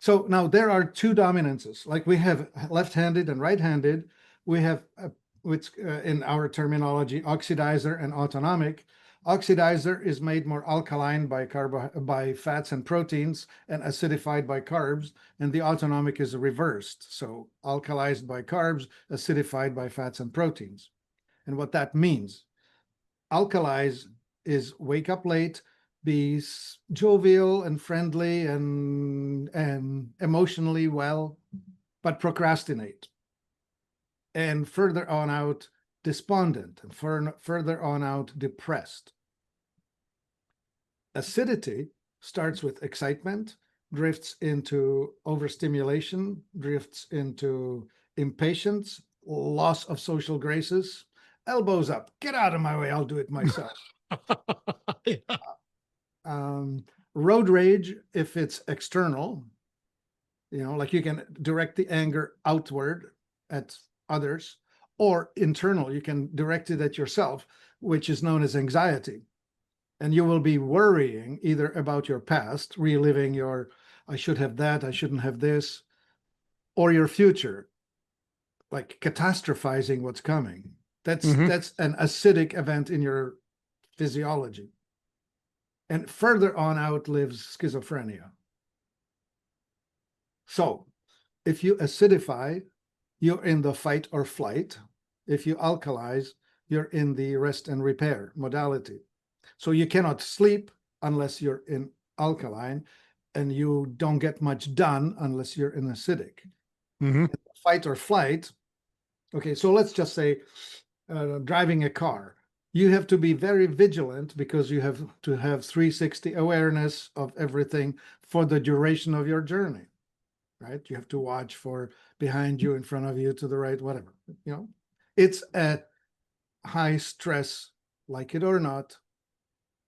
So now there are 2 dominances. Like we have left-handed and right-handed. We have, which in our terminology, oxidizer and autonomic. Oxidizer is made more alkaline by fats and proteins and acidified by carbs, and the autonomic is reversed. So alkalized by carbs, acidified by fats and proteins. And what that means, alkalize is wake up late, be jovial and friendly and emotionally well, but procrastinate. And further on out, despondent, and further on out, depressed. Acidity starts with excitement, drifts into overstimulation, drifts into impatience, loss of social graces, elbows up, get out of my way, I'll do it myself. Yeah. Road rage, if it's external, like you can direct the anger outward at others, or internal, you can direct it at yourself, which is known as anxiety. And you will be worrying either about your past, reliving your, I should have that, I shouldn't have this, or your future, like catastrophizing what's coming. That's an acidic event in your physiology. And further on out lives schizophrenia. So if you acidify, you're in the fight or flight. If you alkalize, you're in the rest and repair modality. So you cannot sleep unless you're in alkaline, and you don't get much done unless you're in acidic. Fight or flight. Okay, so let's just say driving a car. You have to be very vigilant because you have to have 360 awareness of everything for the duration of your journey, right? You have to watch for behind you, in front of you, to the right, whatever. It's a high stress, like it or not,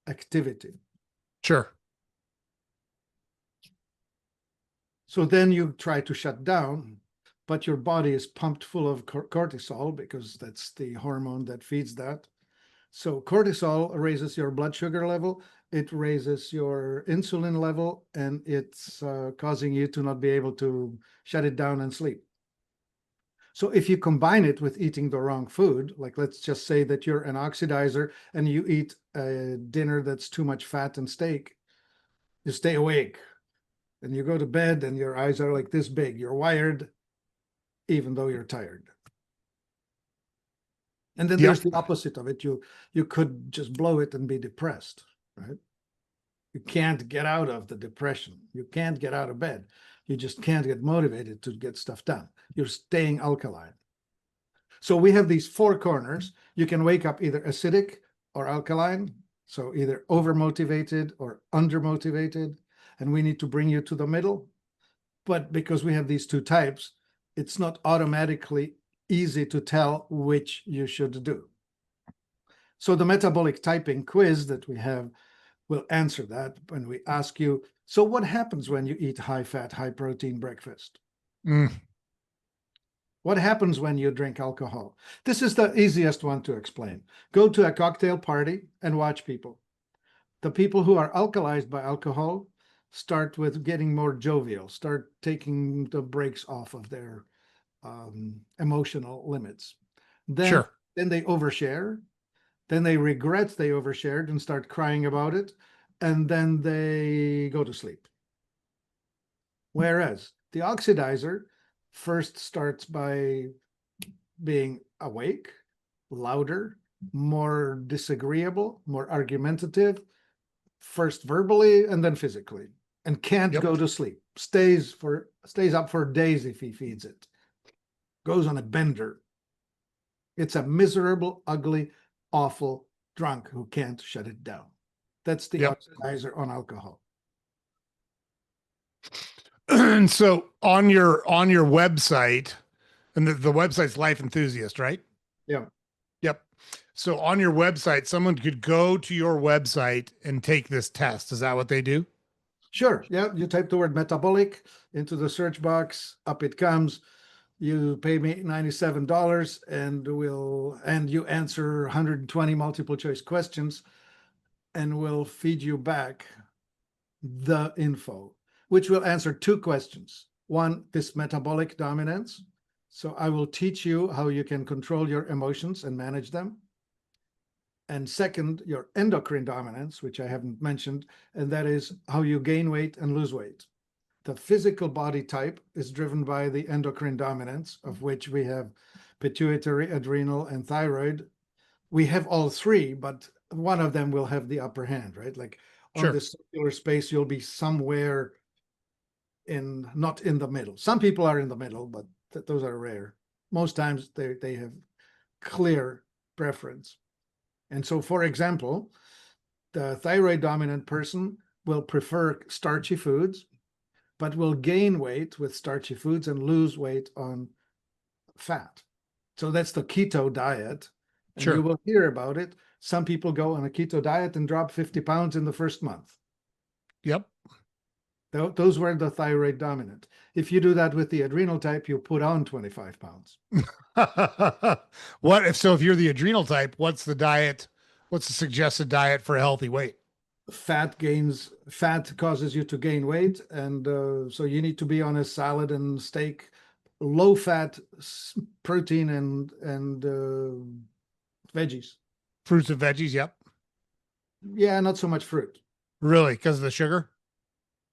activity. Sure. So then you try to shut down, but your body is pumped full of cortisol because that's the hormone that feeds that. So cortisol raises your blood sugar level, it raises your insulin level, and it's causing you to not be able to shut it down and sleep. So if you combine it with eating the wrong food, like let's just say that you're an oxidizer and you eat a dinner that's too much fat and steak, you stay awake and you go to bed and your eyes are like this big. You're wired even though you're tired. And then there's Yep. the opposite of it. You could just blow it and be depressed, right? You can't get out of the depression. You can't get out of bed. You just can't get motivated to get stuff done. You're staying alkaline. So we have these four corners. You can wake up either acidic or alkaline. So either over-motivated or under-motivated. And we need to bring you to the middle. But because we have these two types, it's not automatically easy to tell which you should do. So the metabolic typing quiz that we have will answer that when we ask you, so what happens when you eat high-fat, high-protein breakfast? Mm. What happens when you drink alcohol? This is the easiest one to explain. Go to a cocktail party and watch people. The people who are alkalized by alcohol start with getting more jovial, start taking the brakes off of their emotional limits. Then, Sure. then they overshare. Then they regret they overshared and start crying about it. And then they go to sleep. Whereas the oxidizer first starts by being awake, louder, more disagreeable, more argumentative, first verbally and then physically, and can't Yep. go to sleep. Stays up for days if he feeds it. Goes on a bender. It's a miserable, ugly, awful drunk who can't shut it down. That's the Yep. oxidizer on alcohol. And so on your website, and the website's Life Enthusiast, right? Yeah. Yep. So on your website, someone could go to your website and take this test. Is that what they do? Sure. Yeah. You type the word metabolic into the search box, up it comes. You pay me $97 and you answer 120 multiple choice questions, and we'll feed you back the info, which will answer two questions. One, this metabolic dominance. So I will teach you how you can control your emotions and manage them. And second, your endocrine dominance, which I haven't mentioned, and that is how you gain weight and lose weight. The physical body type is driven by the endocrine dominance, of which we have pituitary, adrenal, and thyroid. We have all three, but one of them will have the upper hand, right? Like on Sure. this circular space, you'll be somewhere not in the middle. Some people are in the middle, but those are rare. Most times they have clear preference. And so, for example, the thyroid dominant person will prefer starchy foods, but will gain weight with starchy foods and lose weight on fat. So that's the keto diet. And you Sure. will hear about it. Some people go on a keto diet and drop 50 pounds in the first month. Yep. Those were the thyroid dominant. If you do that with the adrenal type, you put on 25 pounds. What if so? If you're the adrenal type, what's the diet? What's the suggested diet for a healthy weight? Fat causes you to gain weight. And so you need to be on a salad and steak, low fat protein and veggies. Fruits and veggies. Yep. Yeah, not so much fruit. Really, because of the sugar.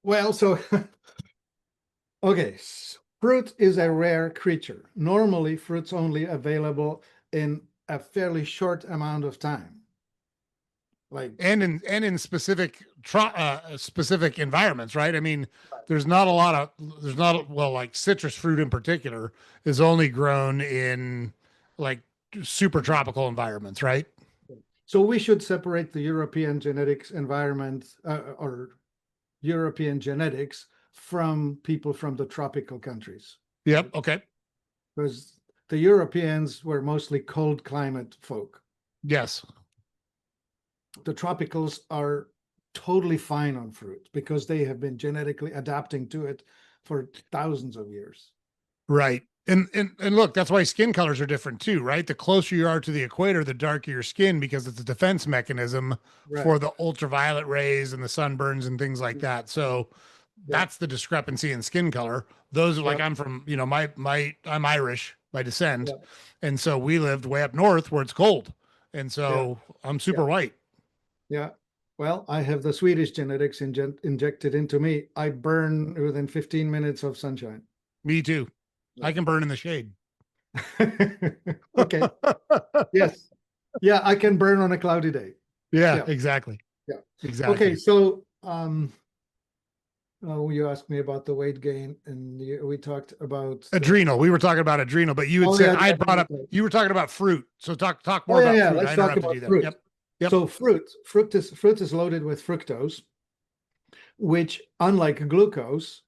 Well, so okay, fruit is a rare creature. Normally, fruit's only available in a fairly short amount of time. Like, And in specific environments, right? I mean, there's not a lot of there's not well, like citrus fruit in particular is only grown in like super tropical environments, right? so we should separate the European genetics environment or European genetics from people from the tropical countries. Yep. Okay. Because the Europeans were mostly cold climate folk. Yes. The tropicals are totally fine on fruit because they have been genetically adapting to it for thousands of years. Right. And look, that's why skin colors are different too, right? The closer you are to the equator, the darker your skin because it's a defense mechanism Right. for the ultraviolet rays and the sunburns and things like that. So Yeah. that's the discrepancy in skin color. Those are like Yeah. I'm from, I'm Irish by descent. Yeah. And so we lived way up north where it's cold. And Yeah. so I'm Yeah. super white. Yeah. Well, I have the Swedish genetics injected into me. I burn within 15 minutes of sunshine. Me too. I Yeah. can burn in the shade. Okay. Yes. Yeah, I can burn on a cloudy day. Yeah, Yeah. exactly. Yeah. Okay. Exactly. So, oh, you asked me about the weight gain, and we talked about the. Adrenal. We were talking about adrenal, but you had Oh said yeah, I the had brought up adrenal. you were talking about fruit. So talk Oh more yeah, about yeah. fruit. I Let's talk interrupted you about there. fruit. Yep. Yep. So fruit is loaded with fructose, which, unlike glucose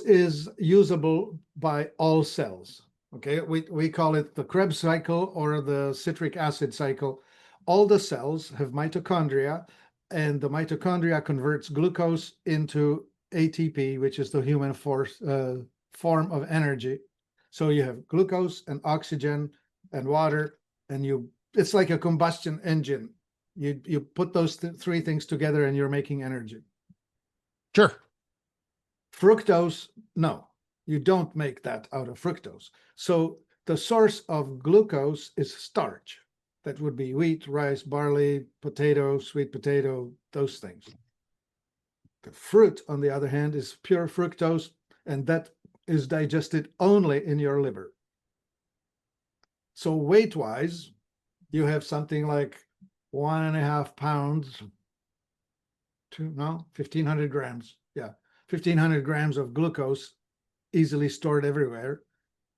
is usable by all cells. Okay, we call it the Krebs cycle or the citric acid cycle. All the cells have mitochondria, and the mitochondria converts glucose into ATP, which is the human form of energy. So you have glucose and oxygen and water, and it's like a combustion engine. You put those three things together, and you're making energy. Sure. Fructose, no, you don't make that out of fructose. So the source of glucose is starch. That would be wheat, rice, barley, potato, sweet potato, those things. The fruit, on the other hand, is pure fructose, and that is digested only in your liver. So weight-wise, you have something like 1.5 pounds to, no, 1,500 grams. Yeah, 1,500 grams of glucose easily stored everywhere,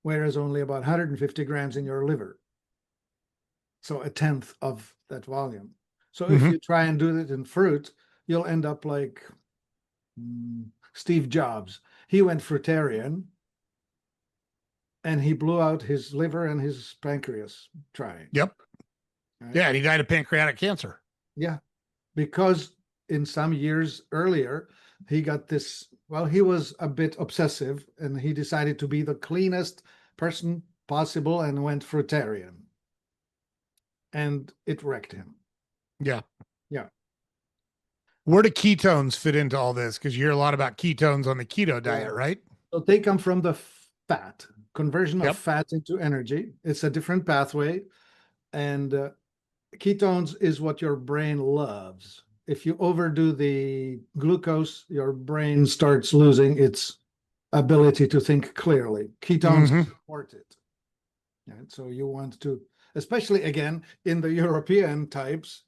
whereas only about 150 grams in your liver. So a tenth of that volume. So if Hmm. you try and do that in fruit, you'll end up like Steve Jobs. He went fruitarian and he blew out his liver and his pancreas trying. Yep. Right? Yeah, and he died of pancreatic cancer. Yeah, because in some years earlier, he got this. Well, he was a bit obsessive and he decided to be the cleanest person possible and went fruitarian. And it wrecked him. Yeah. Yeah. Where do ketones fit into all this? Because you hear a lot about ketones on the keto diet, Yeah. right? So they come from the fat, conversion of Yep. fat into energy. It's a different pathway. And ketones is what your brain loves. If you overdo the glucose, your brain starts losing its ability to think clearly. Ketones Hmm. support it. Right? So you want to, especially again in the European types,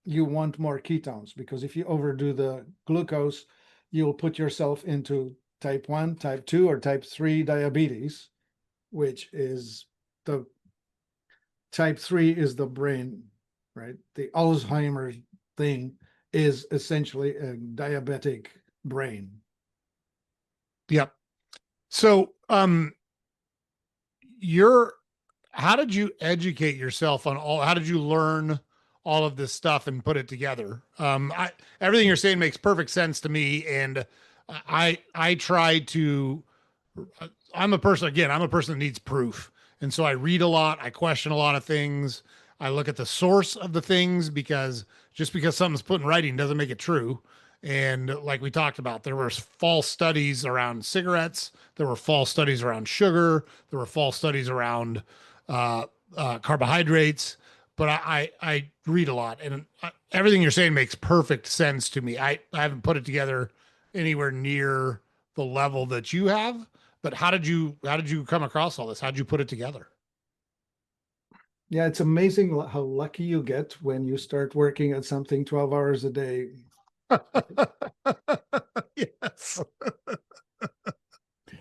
you want more ketones because if you overdo the glucose, you'll put yourself into type 1, type 2, or type 3 diabetes, which is the type 3 is the brain, right? The Alzheimer's thing is essentially a diabetic brain. Yep. So, you're how did you educate yourself on all how did you learn all of this stuff and put it together? Everything you're saying makes perfect sense to me, and I try to I'm a person, again, I'm a person that needs proof. And so I read a lot, I question a lot of things. I look at the source of the things because just because something's put in writing doesn't make it true. And like we talked about, there were false studies around cigarettes, there were false studies around sugar, there were false studies around carbohydrates. But I read a lot, and everything you're saying makes perfect sense to me. I haven't put it together anywhere near the level that you have. But how did you come across all this? How did you put it together? Yeah, it's amazing how lucky you get when you start working at something 12 hours a day. Yes.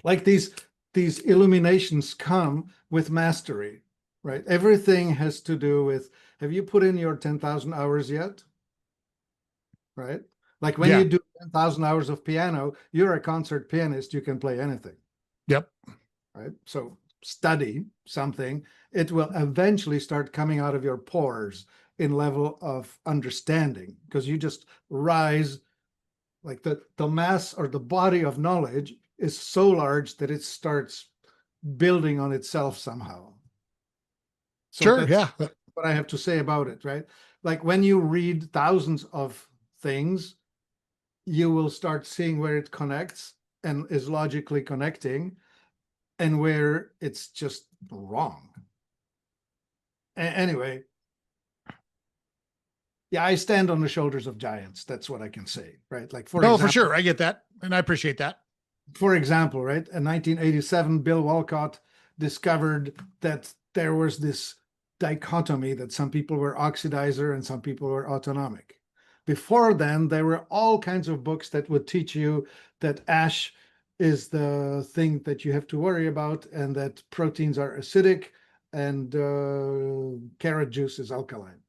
Like these illuminations come with mastery, right? Everything has to do with, have you put in your 10,000 hours yet? Right? Like when Yeah. you do 10,000 hours of piano, you're a concert pianist, you can play anything, Yep. right? So study something, it will eventually start coming out of your pores in level of understanding because you just rise, like the mass or the body of knowledge is so large that it starts building on itself somehow. So Sure. that's Yeah. what I have to say about it, right? Like when you read thousands of things, you will start seeing where it connects and is logically connecting and where it's just wrong. Anyway, yeah, I stand on the shoulders of giants. That's what I can say, right? Like, No, for sure. I get that. And I appreciate that. for example, right, in 1987, Bill Walcott discovered that there was this dichotomy that some people were oxidizer and some people were autonomic. Before then, there were all kinds of books that would teach you that ash is the thing that you have to worry about and that proteins are acidic and carrot juice is alkaline.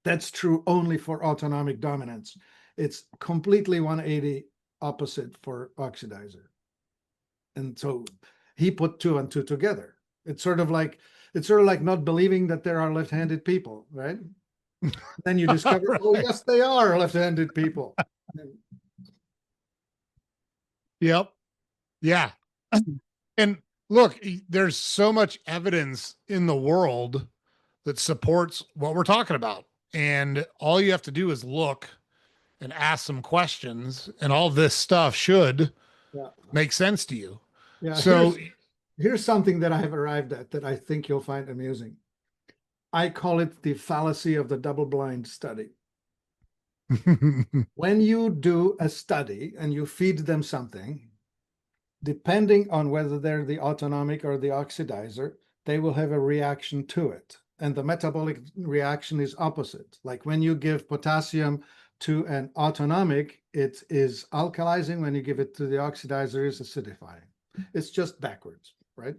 That's true only for autonomic dominance. It's completely 180 opposite for oxidizer. And so he put two and two together. It's sort of like not believing that there are left-handed people, right? Then you discover, Right. oh yes, they are left-handed people. Yep. Yeah. And look, there's so much evidence in the world that supports what we're talking about. And all you have to do is look and ask some questions, and all this stuff should Yeah. make sense to you. Yeah. So, Here's something that I have arrived at that I think you'll find amusing. I call it the fallacy of the double-blind study. When you do a study and you feed them something, depending on whether they're the autonomic or the oxidizer, they will have a reaction to it. And the metabolic reaction is opposite. Like when you give potassium to an autonomic, it is alkalizing. When you give it to the oxidizer, it's acidifying. It's just backwards, right?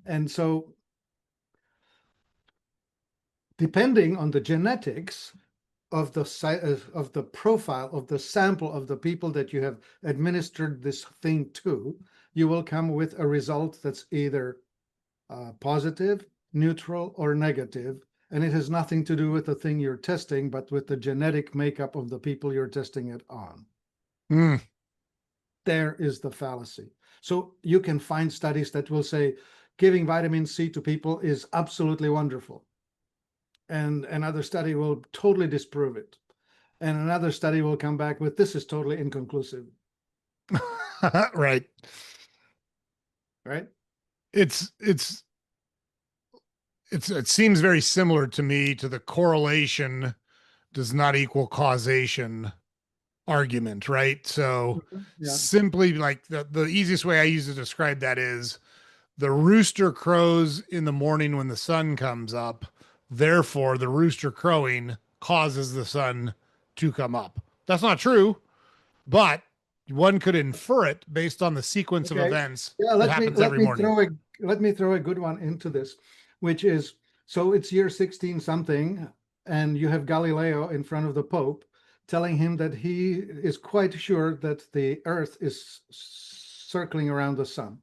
And so depending on the genetics of the profile of the sample of the people that you have administered this thing to, you will come with a result that's either positive, neutral, or negative. And it has nothing to do with the thing you're testing, but with the genetic makeup of the people you're testing it on. mm, There is the fallacy. So you can find studies that will say giving vitamin C to people is absolutely wonderful. And another study will totally disprove it. And another study will come back with this is totally inconclusive. right. Right? It seems very similar to me to the correlation does not equal causation argument, right? So Yeah. simply like the easiest way I use to describe that is the rooster crows in the morning when the sun comes up. Therefore, the rooster crowing causes the sun to come up. That's not true, but one could infer it based on the sequence of Okay. events Yeah, that happens every morning. let me throw a good one into this, which is so it's year 16 something, and you have Galileo in front of the Pope telling him that he is quite sure that the Earth is circling around the sun.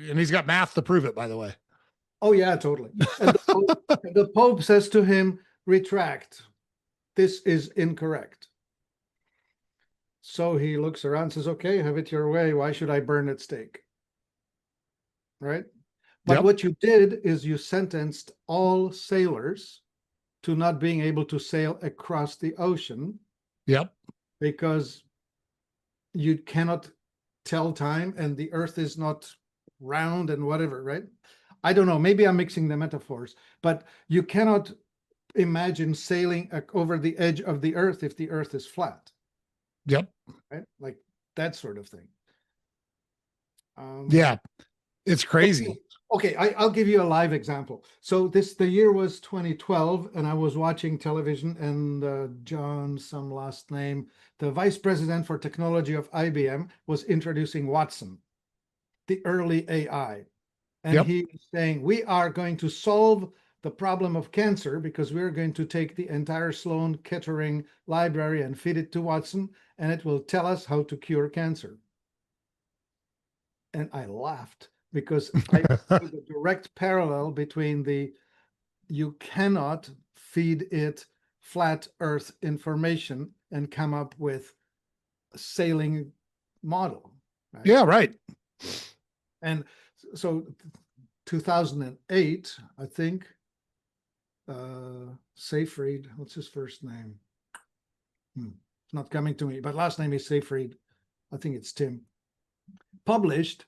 And he's got math to prove it, by the way. Oh yeah, totally. And the Pope says to him, retract. This is incorrect. So he looks around and says, okay, have it your way. Why should I burn at stake? Right? But Yep. what you did is you sentenced all sailors to not being able to sail across the ocean Yep. because you cannot tell time and the earth is not round and whatever, right? I don't know. Maybe I'm mixing the metaphors, but you cannot imagine sailing over the edge of the earth if the earth is flat, Yep. right? Like that sort of thing. Yeah. It's crazy. Okay, I'll give you a live example. So the year was 2012, and I was watching television, and John, some last name, the vice president for technology of IBM, was introducing Watson, the early AI. And Yep. he was saying, we are going to solve the problem of cancer because we're going to take the entire Sloan Kettering library and feed it to Watson, and it will tell us how to cure cancer. And I laughed because I see the direct parallel between you cannot feed it flat earth information and come up with a sailing model. right? Yeah, right. And so 2008, I think, Seyfried, what's his first name? It's not coming to me, but last name is Seyfried. I think it's Tim. Published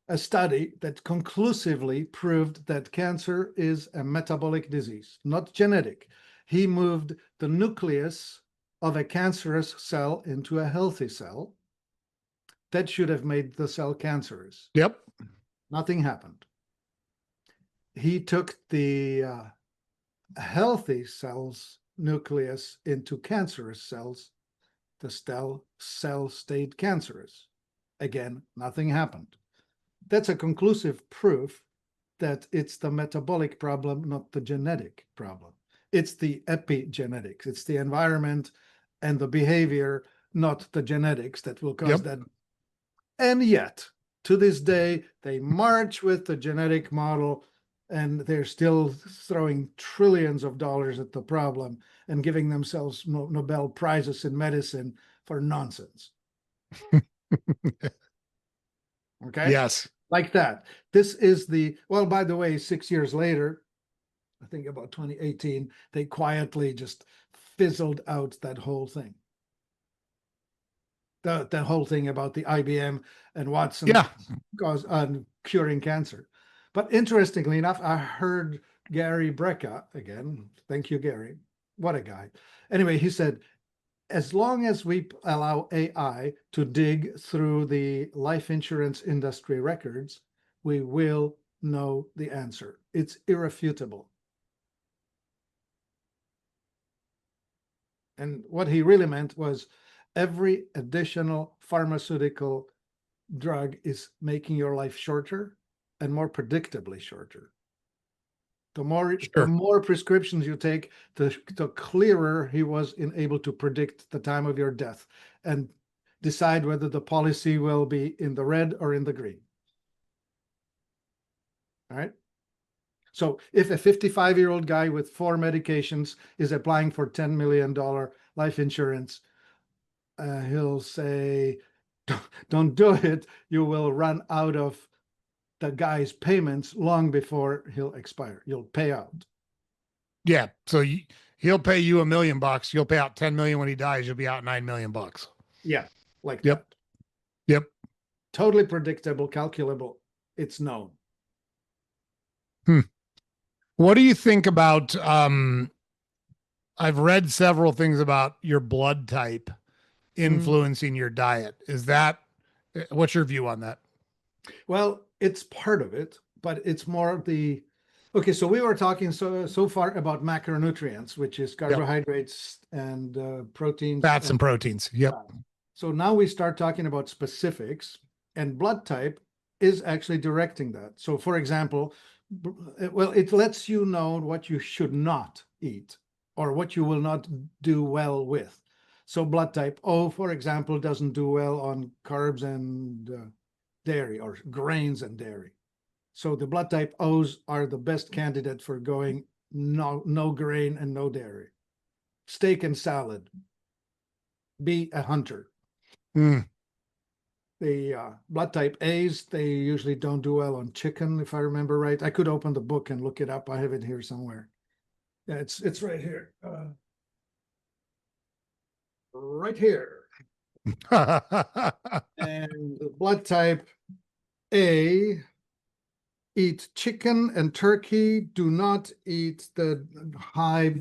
a study that conclusively proved that cancer is a metabolic disease, not genetic. He moved the nucleus of a cancerous cell into a healthy cell. That should have made the cell cancerous. Yep. Nothing happened. He took the healthy cells nucleus into cancerous cells. The cell stayed cancerous. Again, nothing happened. That's a conclusive proof that it's the metabolic problem, not the genetic problem. It's the epigenetics. It's the environment and the behavior, not the genetics, that will cause Yep. that. And yet, to this day, they march with the genetic model, and they're still throwing trillions of dollars at the problem and giving themselves Nobel Prizes in medicine for nonsense. Okay? Yes. Like that. This is well, by the way, 6 years later, I think about 2018, they quietly just fizzled out that whole thing. The whole thing about the IBM and Watson Yeah. curing cancer. But interestingly enough, I heard Gary Brecka again. Thank you, Gary. What a guy. Anyway, he said, as long as we allow AI to dig through the life insurance industry records, we will know the answer. It's irrefutable. And what he really meant was every additional pharmaceutical drug is making your life shorter and more predictably shorter. The Sure. more prescriptions you take, the clearer he was able to predict the time of your death and decide whether the policy will be in the red or in the green. All right. So if a 55-year-old guy with 4 medications is applying for $10 million life insurance, he'll say, don't do it. You will run out of the guy's payments long before he'll expire. You'll pay out. Yeah. So he'll pay you $1 million. You'll pay out 10 million when he dies. You'll be out $9 million. Yeah, like Yep. that. Yep. Totally predictable, calculable. It's known. What do you think about I've read several things about your blood type influencing your diet. Is that what's your view on that? Well, it's part of it, but it's more okay. So we were talking so far about macronutrients, which is Yep. carbohydrates and proteins, Fats and proteins. Yep. So now we start talking about specifics, and blood type is actually directing that. So, for example, well, it lets you know what you should not eat or what you will not do well with. So blood type O, for example, doesn't do well on carbs and dairy or grains and dairy. So the blood type O's are the best candidate for going no grain and no dairy. Steak and salad. Be a hunter. Mm. The blood type A's, they usually don't do well on chicken, if I remember right. I could open the book and look it up. I have it here somewhere. Yeah, it's right here. Right here. And the blood type A, eat chicken and turkey. Do not eat the high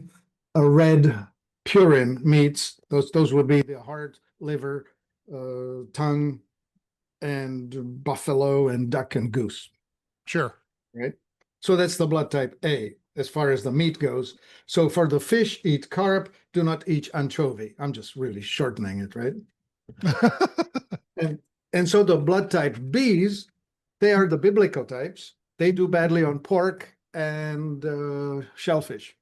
red purine meats. Those would be the heart, liver, tongue, and buffalo and duck and goose. Sure. Right. So that's the blood type A as far as the meat goes. So for the fish, eat carp. Do not eat anchovy. I'm just really shortening it, right? and so the blood type Bs, they are the biblical types. They do badly on pork and shellfish.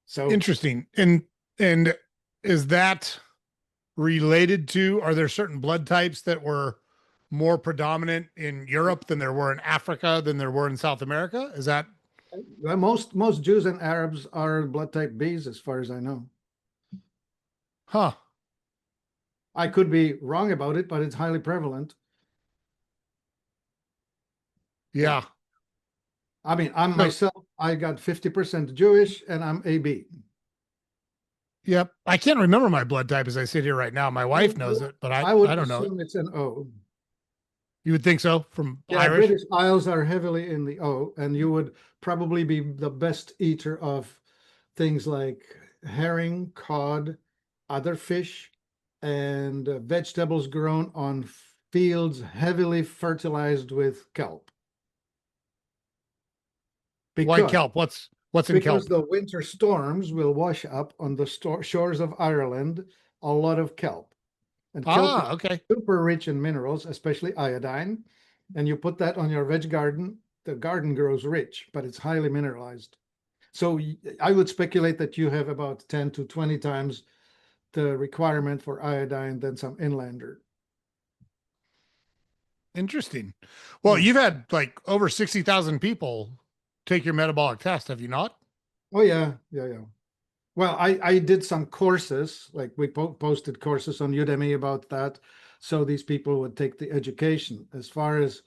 So interesting. And is that related to, are there certain blood types that were more predominant in Europe than there were in Africa than there were in South America? Is that most Jews and Arabs are blood type Bs as far as I know. huh? I could be wrong about it, but it's highly prevalent. Yeah. Yeah. I mean, I'm So, myself, I got 50% Jewish and I'm AB. yep. I can't remember my blood type as I sit here right now. My wife knows it, but I I would don't know it. assume it's an O. You would think so from Yeah, Irish? British Isles are heavily in the O, and you would probably be the best eater of things like herring, cod, other fish, and vegetables grown on fields heavily fertilized with kelp. Why Because kelp? What's in because kelp? the winter storms will wash up on the shores of Ireland a lot of kelp. And kelp is Ah, okay. super rich in minerals, especially iodine. And you put that on your veg garden, the garden grows rich, but it's highly mineralized. So I would speculate that you have about 10 to 20 times the requirement for iodine than some inlander. Interesting. Well, Yeah. you've had like over 60,000 people take your metabolic test, have you not? Oh yeah, yeah, yeah. Well, I did some courses, like we posted courses on Udemy about that, so these people would take the education. As far as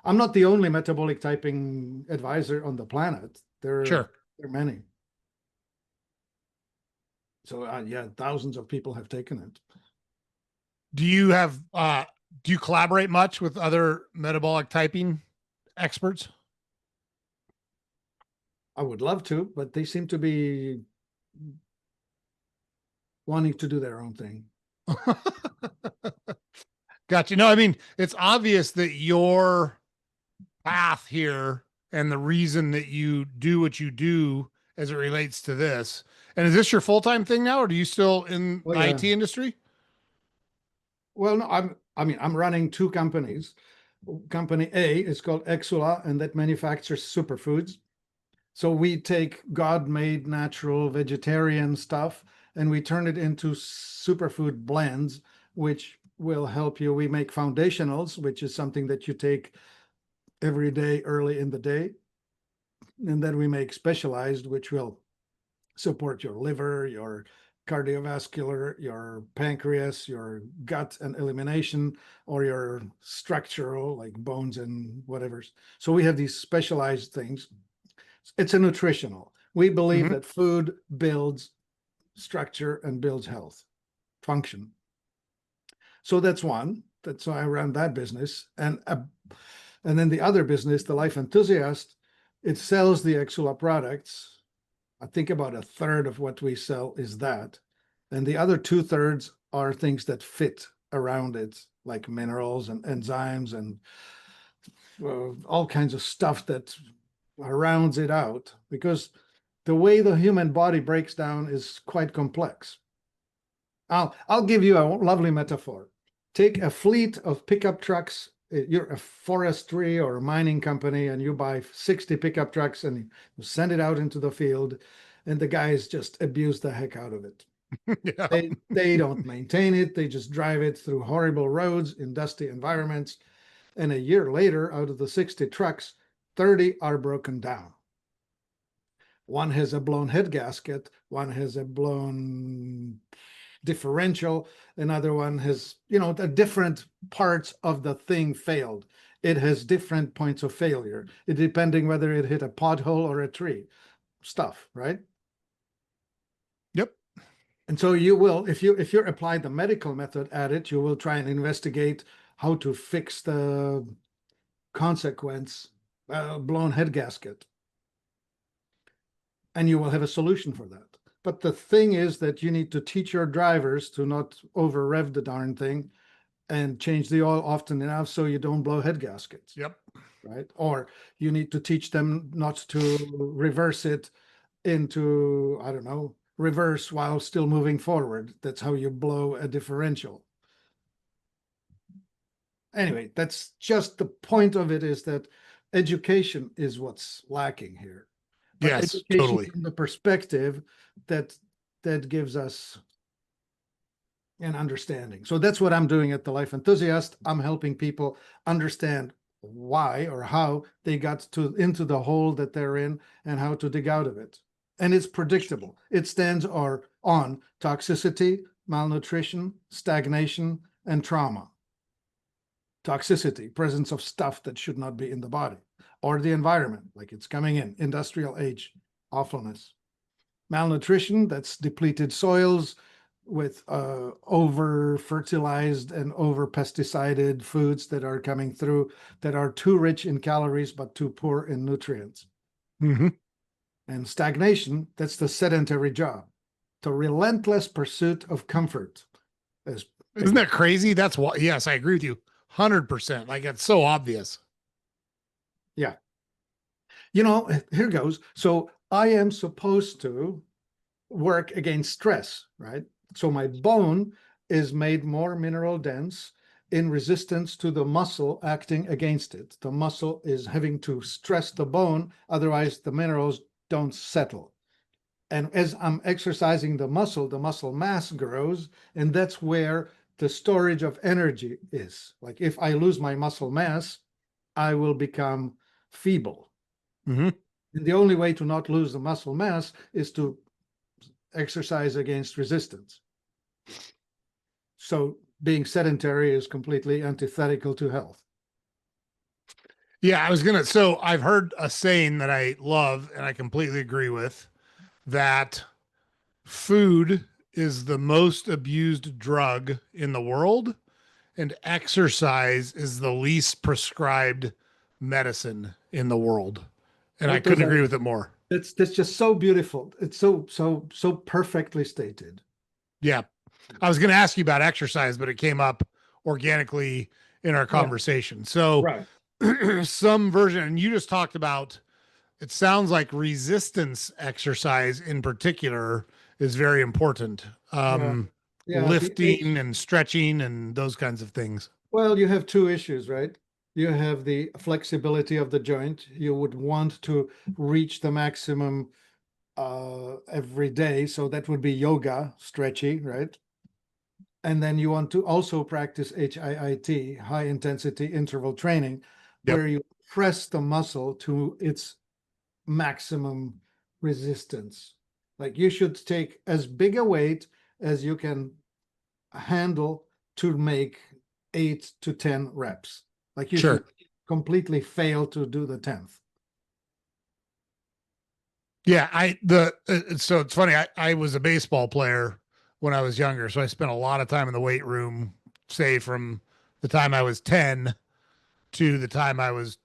I'm not the only metabolic typing advisor on the planet. Sure. There are many. So yeah, thousands of people have taken it. Do you have do you collaborate much with other metabolic typing experts? I would love to, but they seem to be wanting to do their own thing. Gotcha. No, I mean, it's obvious that your path here and the reason that you do what you do as it relates to this. And is this your full-time thing now, or do you still in Oh the yeah. IT industry? Well, no, I mean, I'm running two companies. Company A is called Exula, and that manufactures superfoods. So we take God-made natural vegetarian stuff and we turn it into superfood blends, which will help you. We make foundationals, which is something that you take every day early in the day. And then we make specialized, which will support your liver, your cardiovascular, your pancreas, your gut and elimination, or your structural, like bones and whatever. So we have these specialized things. It's a nutritional. We believe Mm-hmm. that food builds structure and builds health, function. So that's one. That's why I run that business. And then the other business, the Life Enthusiast, it sells the Exula products. I think about a third of what we sell is that. And the other two-thirds are things that fit around it, like minerals and enzymes and all kinds of stuff that rounds it out. Because the way the human body breaks down is quite complex. I'll give you a lovely metaphor. Take a fleet of pickup trucks. You're a forestry or a mining company, and you buy 60 pickup trucks and you send it out into the field, and the guys just abuse the heck out of it. Yeah. They don't maintain it. They just drive it through horrible roads in dusty environments. And a year later, out of the 60 trucks, 30 are broken down. One has a blown head gasket, one has a blown differential, another one has, the different parts of the thing failed. It has different points of failure, it depending whether it hit a pothole or a tree. Stuff, right? Yep. And so you will, if you apply the medical method at it, you will try and investigate how to fix the consequence, blown head gasket, and you will have a solution for that. But the thing is that you need to teach your drivers to not over rev the darn thing and change the oil often enough so you don't blow head gaskets, Yep. right? Or you need to teach them not to reverse it into, I don't know, reverse while still moving forward. That's how you blow a differential. Anyway, that's just the point of it, is that education is what's lacking here. But Yes, education totally. from the perspective that gives us an understanding. So that's what I'm doing at the Life Enthusiast. I'm helping people understand why or how they got to into the hole that they're in and how to dig out of it. And it's predictable. It stands on toxicity, malnutrition, stagnation, and trauma. Toxicity, presence of stuff that should not be in the body, or the environment, like it's coming in, industrial age, awfulness. Malnutrition, that's depleted soils with over fertilized and over pesticided foods that are coming through that are too rich in calories but too poor in nutrients. Mm-hmm. And stagnation, that's the sedentary job, the relentless pursuit of comfort. As Isn't that crazy? That's what, yes, I agree with you 100%. Like it's so obvious. Yeah. You know, here goes. So I am supposed to work against stress, right? So my bone is made more mineral dense in resistance to the muscle acting against it. The muscle is having to stress the bone, otherwise the minerals don't settle. And as I'm exercising the muscle mass grows, and that's where the storage of energy is. Like if I lose my muscle mass, I will become feeble. Mm-hmm. And the only way to not lose the muscle mass is to exercise against resistance. So being sedentary is completely antithetical to health. Yeah, I was gonna. So I've heard a saying that I love and I completely agree with, that food is the most abused drug in the world, and exercise is the least prescribed medicine in the world. And I What does couldn't that agree mean? with it more. That's just so beautiful. It's so perfectly stated. Yeah. I was going to ask you about exercise, but it came up organically in our Yeah, conversation. So, right. some version, and you just talked about, it sounds like resistance exercise in particular is very important. Yeah. Yeah. The Lifting H, and stretching and those kinds of things. well, you have two issues, right? You have the flexibility of the joint. You would want to reach the maximum every day. So that would be yoga, stretchy, right? And then you want to also practice HIIT, high intensity interval training, Yep. where you press the muscle to its maximum resistance. Like you should take as big a weight as you can handle to make 8 to 10 reps. Like you should Sure. completely fail to do the 10th. Yeah, so it's funny. I was a baseball player when I was younger, so I spent a lot of time in the weight room, say from the time I was 10 to the time I was,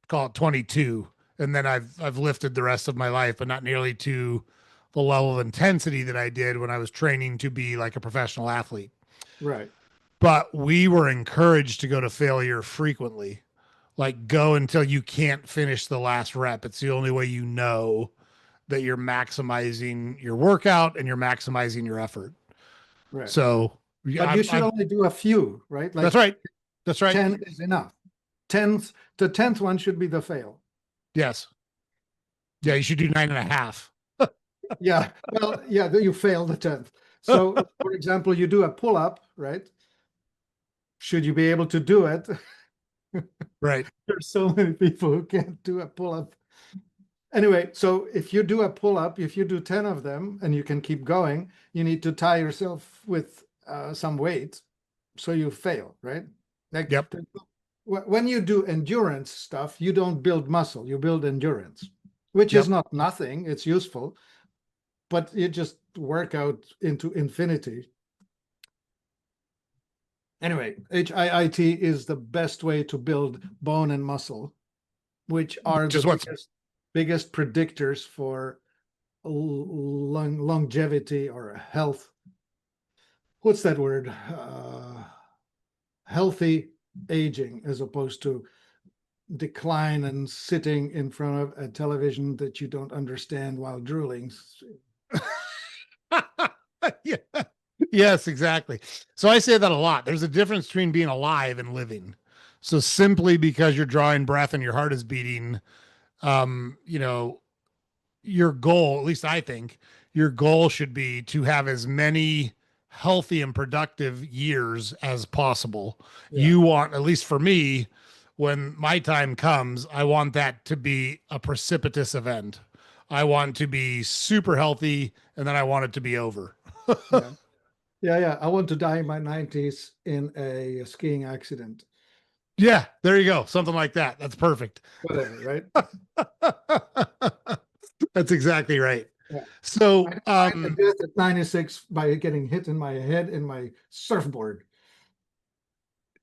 call it, 22, and then I've lifted the rest of my life, but not nearly to the level of intensity that I did when I was training to be like a professional athlete. Right. But we were encouraged to go to failure frequently. Like go until you can't finish the last rep. It's the only way you know that you're maximizing your workout and you're maximizing your effort. Right. So But yeah, you should only do a few, right? that's Like right. That's right. 10 is enough. 10th, the 10th one should be the fail. Yes. Yeah, you should do 9.5. Yeah. Well, yeah, you fail the 10th. So, for example, you do a pull up, right? Should you be able to do it? Right. There's so many people who can't do a pull up. Anyway, so if you do a pull up, if you do 10 of them and you can keep going, you need to tie yourself with some weight. So you fail, right? Like Yep. when you do endurance stuff, you don't build muscle, you build endurance, which is Yep. not nothing, it's useful, but you just work out into infinity. Anyway, HIIT is the best way to build bone and muscle, which are the Just what's biggest predictors for longevity or health. What's that word? Healthy aging, as opposed to decline and sitting in front of a television that you don't understand while drooling. yeah. Yes, exactly. So I say that a lot. There's a difference between being alive and living. So simply because you're drawing breath and your heart is beating, you know, your goal, at least I think, your goal should be to have as many healthy and productive years as possible. Yeah, You want, at least for me, when my time comes, I want that to be a precipitous event. I want to be super healthy and then I want it to be over. yeah. Yeah, yeah. I want to die in my 90s in a skiing accident. Yeah, there you go. Something like that. That's perfect. Whatever, right? That's exactly right. Yeah. I So, died at death at 96 by getting hit in my head in my surfboard.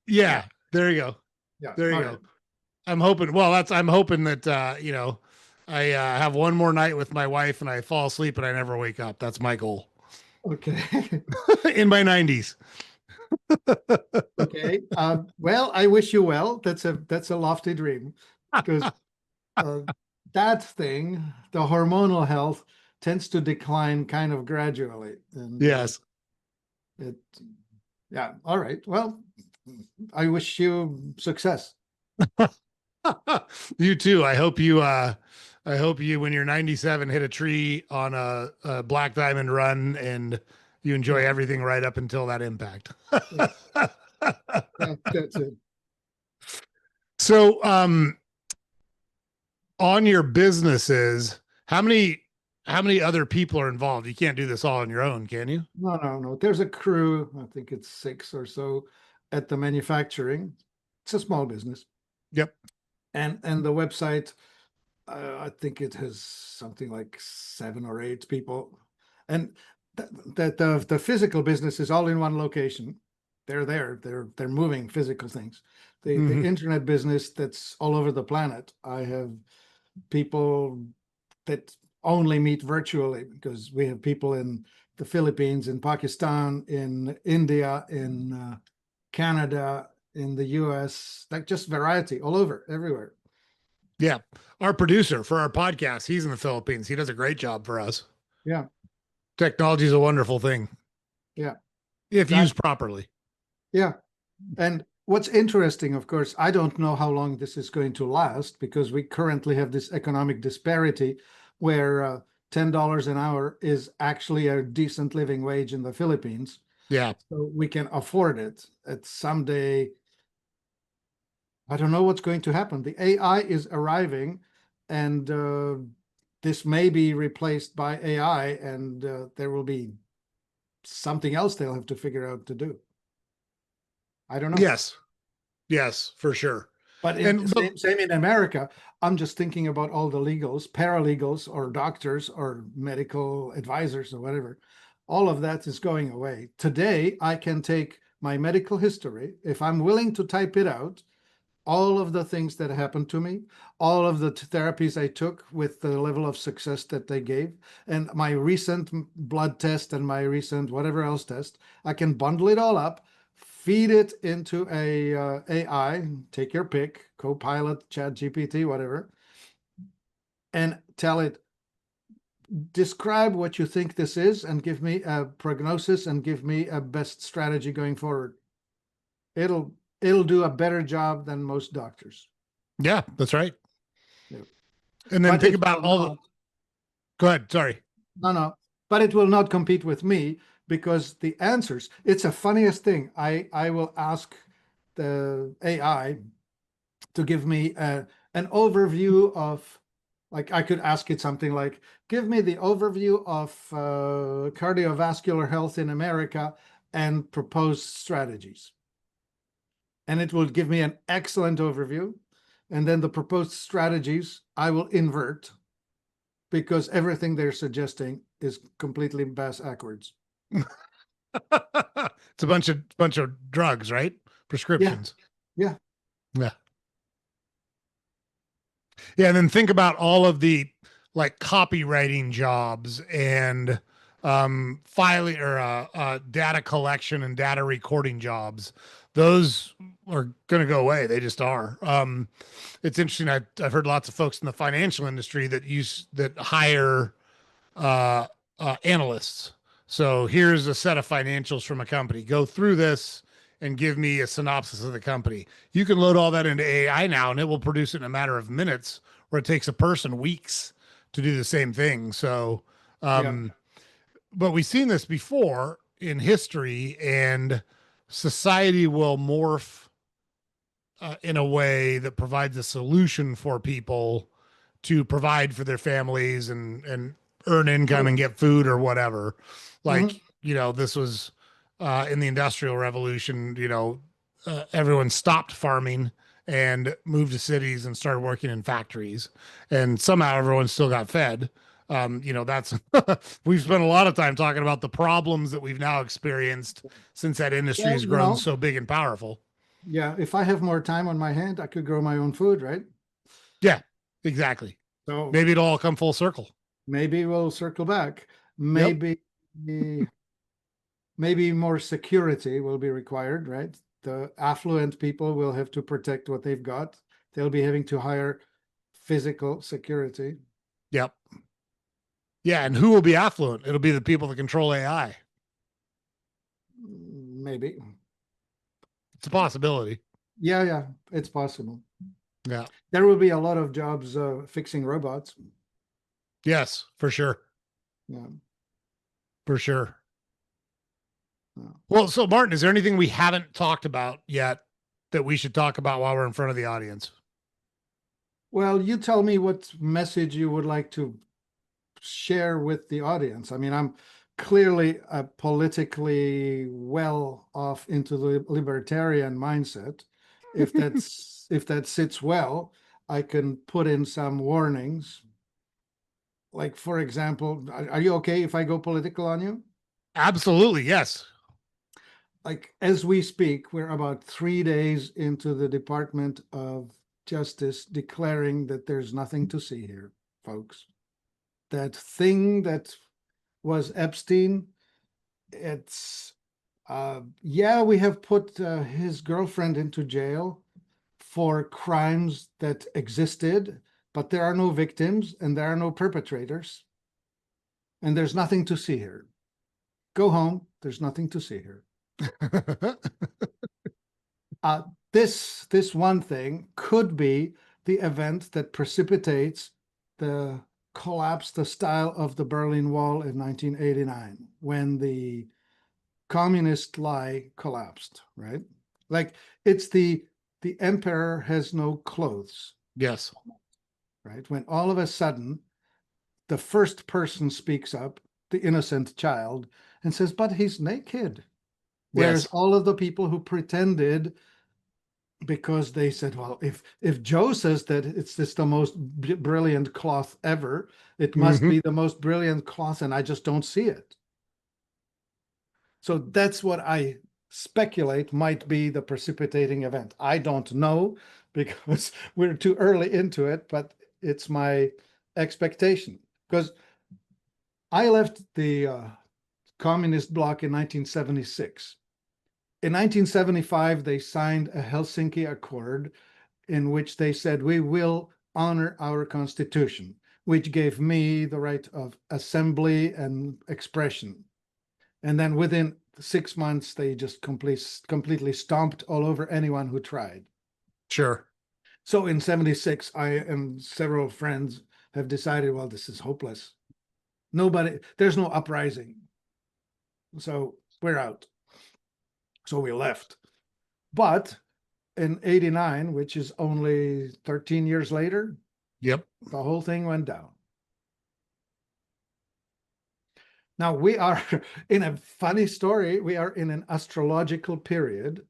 Yeah, yeah, there you go. yeah. There you All right. go. I'm hoping that, I have one more night with my wife and I fall asleep and I never wake up. That's my goal Okay. in my 90s. Okay. Well, I wish you well. That's a lofty dream because uh, that thing, the hormonal health, tends to decline kind of gradually, and Yes. it. Yeah. All right. Well, I wish you success. You too. I hope you, when you're 97, hit a tree on a black diamond run and you enjoy Yeah. everything right up until that impact. Yeah. That's it. So, on your businesses, how many other people are involved? You can't do this all on your own, can you? No, no, no. There's a crew. I think it's six or so at the manufacturing. It's a small business, Yep. and the website. I think it has something like 7 or 8 people, and the physical business is all in one location. They're there. They're moving physical things. The Hmm. internet business that's all over the planet. I have people that only meet virtually because we have people in the Philippines, in Pakistan, in India, in Canada, in the US, like just variety all over, everywhere. Yeah. Our producer for our podcast, he's in the Philippines. He does a great job for us. Yeah, Technology is a wonderful thing yeah, if that, used properly. yeah. And what's interesting, of course, I don't know how long this is going to last because we currently have this economic disparity where $10 an hour is actually a decent living wage in the Philippines. Yeah. So we can afford it. At someday, I don't know what's going to happen. The AI is arriving, and this may be replaced by AI, and there will be something else they'll have to figure out to do. I don't know. Yes. Yes, for sure. But in And but same in America, I'm just thinking about all the legals, paralegals, or doctors, or medical advisors, or whatever. All of that is going away. Today, I can take my medical history, if I'm willing to type it out, all of the things that happened to me, all of the therapies I took with the level of success that they gave, and my recent blood test and my recent whatever else test. I can bundle it all up, feed it into a AI, take your pick, Copilot, Chat GPT, whatever, and tell it, describe what you think this is and give me a prognosis and give me a best strategy going forward. It'll it'll do a better job than most doctors. yeah, that's right. Yeah. And then But think it about will all the, not. go ahead. Sorry. No, no. But it will not compete with me because the answers, it's a funniest thing. I will ask the AI to give me an overview of, like, I could ask it something like, give me the overview of cardiovascular health in America and propose strategies. And it will give me an excellent overview. And then the proposed strategies I will invert because everything they're suggesting is completely backwards. It's a bunch of drugs, right? Yeah, Prescriptions. yeah. Yeah. Yeah, and then think about all of the like copywriting jobs and filing or data collection and data recording jobs. Those are going to go away. They just are. It's interesting. I've heard lots of folks in the financial industry that hire uh, analysts. So here's a set of financials from a company. Go through this and give me a synopsis of the company. You can load all that into AI now, and it will produce it in a matter of minutes, where it takes a person weeks to do the same thing. So, Yeah. um, but we've seen this before in history, and society will morph in a way that provides a solution for people to provide for their families and earn income Oh, and get food or whatever. mhm. Like, this was in the Industrial Revolution, everyone stopped farming and moved to cities and started working in factories, and somehow everyone still got fed. That's we've spent a lot of time talking about the problems that we've now experienced since that industry Well, has grown so big and powerful. yeah, if I have more time on my hand, I could grow my own food, right? Yeah, exactly. So Maybe it'll all come full circle. maybe we'll circle back. Yep. Maybe maybe more security will be required, right? The affluent people will have to protect what they've got. They'll be having to hire physical security. Yep. Yeah, and who will be affluent? It'll be the people that control AI. Maybe. It's a possibility. Yeah, yeah, it's possible. Yeah. There will be a lot of jobs fixing robots. Yes, for sure. Yeah. For sure. Yeah. Well, so Martin, is there anything we haven't talked about yet that we should talk about while we're in front of the audience? Well, you tell me what message you would like to share with the audience. I mean, I'm clearly a politically well off into the libertarian mindset. If if that sits well, I can put in some warnings. Like, for example, are you okay if I go political on you? Absolutely, yes. Like, as we speak, we're about 3 days into the Department of Justice declaring that there's nothing to see here, folks. That thing that was Epstein, it's yeah, we have put his girlfriend into jail for crimes that existed, but there are no victims and there are no perpetrators, and there's nothing to see here. Go home, there's nothing to see here. uh, this one thing could be the event that precipitates the collapse, the style of the Berlin Wall in 1989, when the communist lie collapsed, right? Like, it's the emperor has no clothes, Yes. right? When all of a sudden the first person speaks up, the innocent child, and says, but he's naked. Whereas Yes. all of the people who pretended, because they said, well, if Joe says that it's just the most brilliant cloth ever, it must Mm-hmm. be the most brilliant cloth, and I just don't see it. So that's what I speculate might be the precipitating event. I don't know because we're too early into it, but it's my expectation. Because I left the communist bloc in 1976. In 1975, they signed a Helsinki Accord in which they said, we will honor our constitution, which gave me the right of assembly and expression. And then within 6 months, they just completely stomped all over anyone who tried. Sure. So in 76, I and several friends have decided, well, this is hopeless. There's no uprising. So we're out. So we left. But in 89, which is only 13 years later, Yep. the whole thing went down. Now we are in a funny story. We are in an astrological period.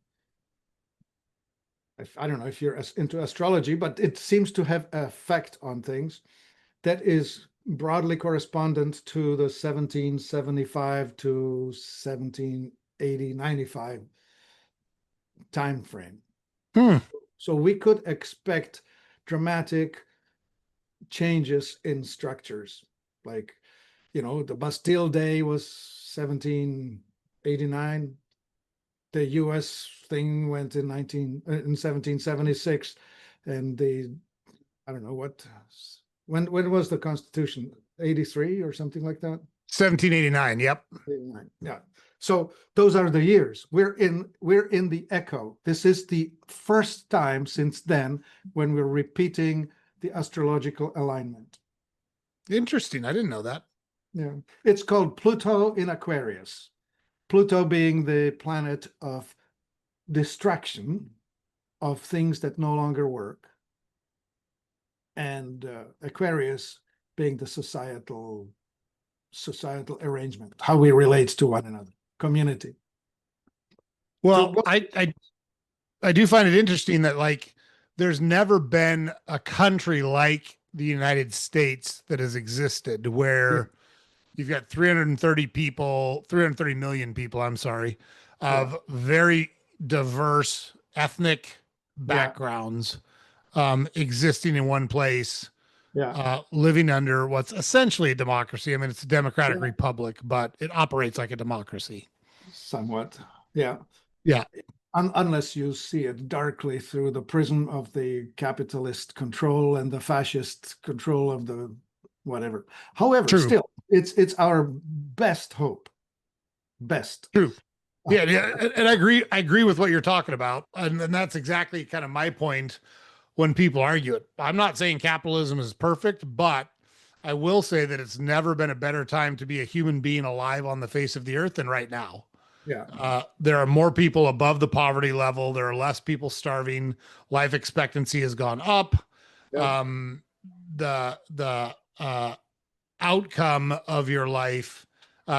I don't know if you're into astrology, but it seems to have an effect on things that is broadly correspondent to the 1775 to 1780, 95 time frame. Hmm. So we could expect dramatic changes in structures. Like, the Bastille Day was 1789. The US thing went in 1776, and I don't know when was the Constitution? 83 or something like that? 1789. Yep. 89. Yeah. So those are the years. We're in the echo. This is the first time since then when we're repeating the astrological alignment. Interesting. I didn't know that. Yeah. It's called Pluto in Aquarius. Pluto being the planet of distraction, of things that no longer work, and Aquarius being the societal arrangement, how we relate to one another, community. To Well, go, I do find it interesting that like there's never been a country like the United States that has existed yeah, where you've got 330 people, 330 million people, I'm sorry, yeah, of very diverse ethnic yeah, backgrounds existing in one place, yeah, living under what's essentially a democracy. I mean, it's a democratic yeah, republic, but it operates like a democracy. somewhat. Yeah. Yeah, Unless you see it darkly through the prism of the capitalist control and the fascist control of the whatever. However, true, still, it's our best hope. Best. true. Yeah, yeah, and I agree with what you're talking about, and that's exactly kind of my point when people argue it. I'm not saying capitalism is perfect, but I will say that it's never been a better time to be a human being alive on the face of the earth than right now. Yeah. There are more people above the poverty level. There are less people starving. Life expectancy has gone up. Yep. Um, the outcome of your life.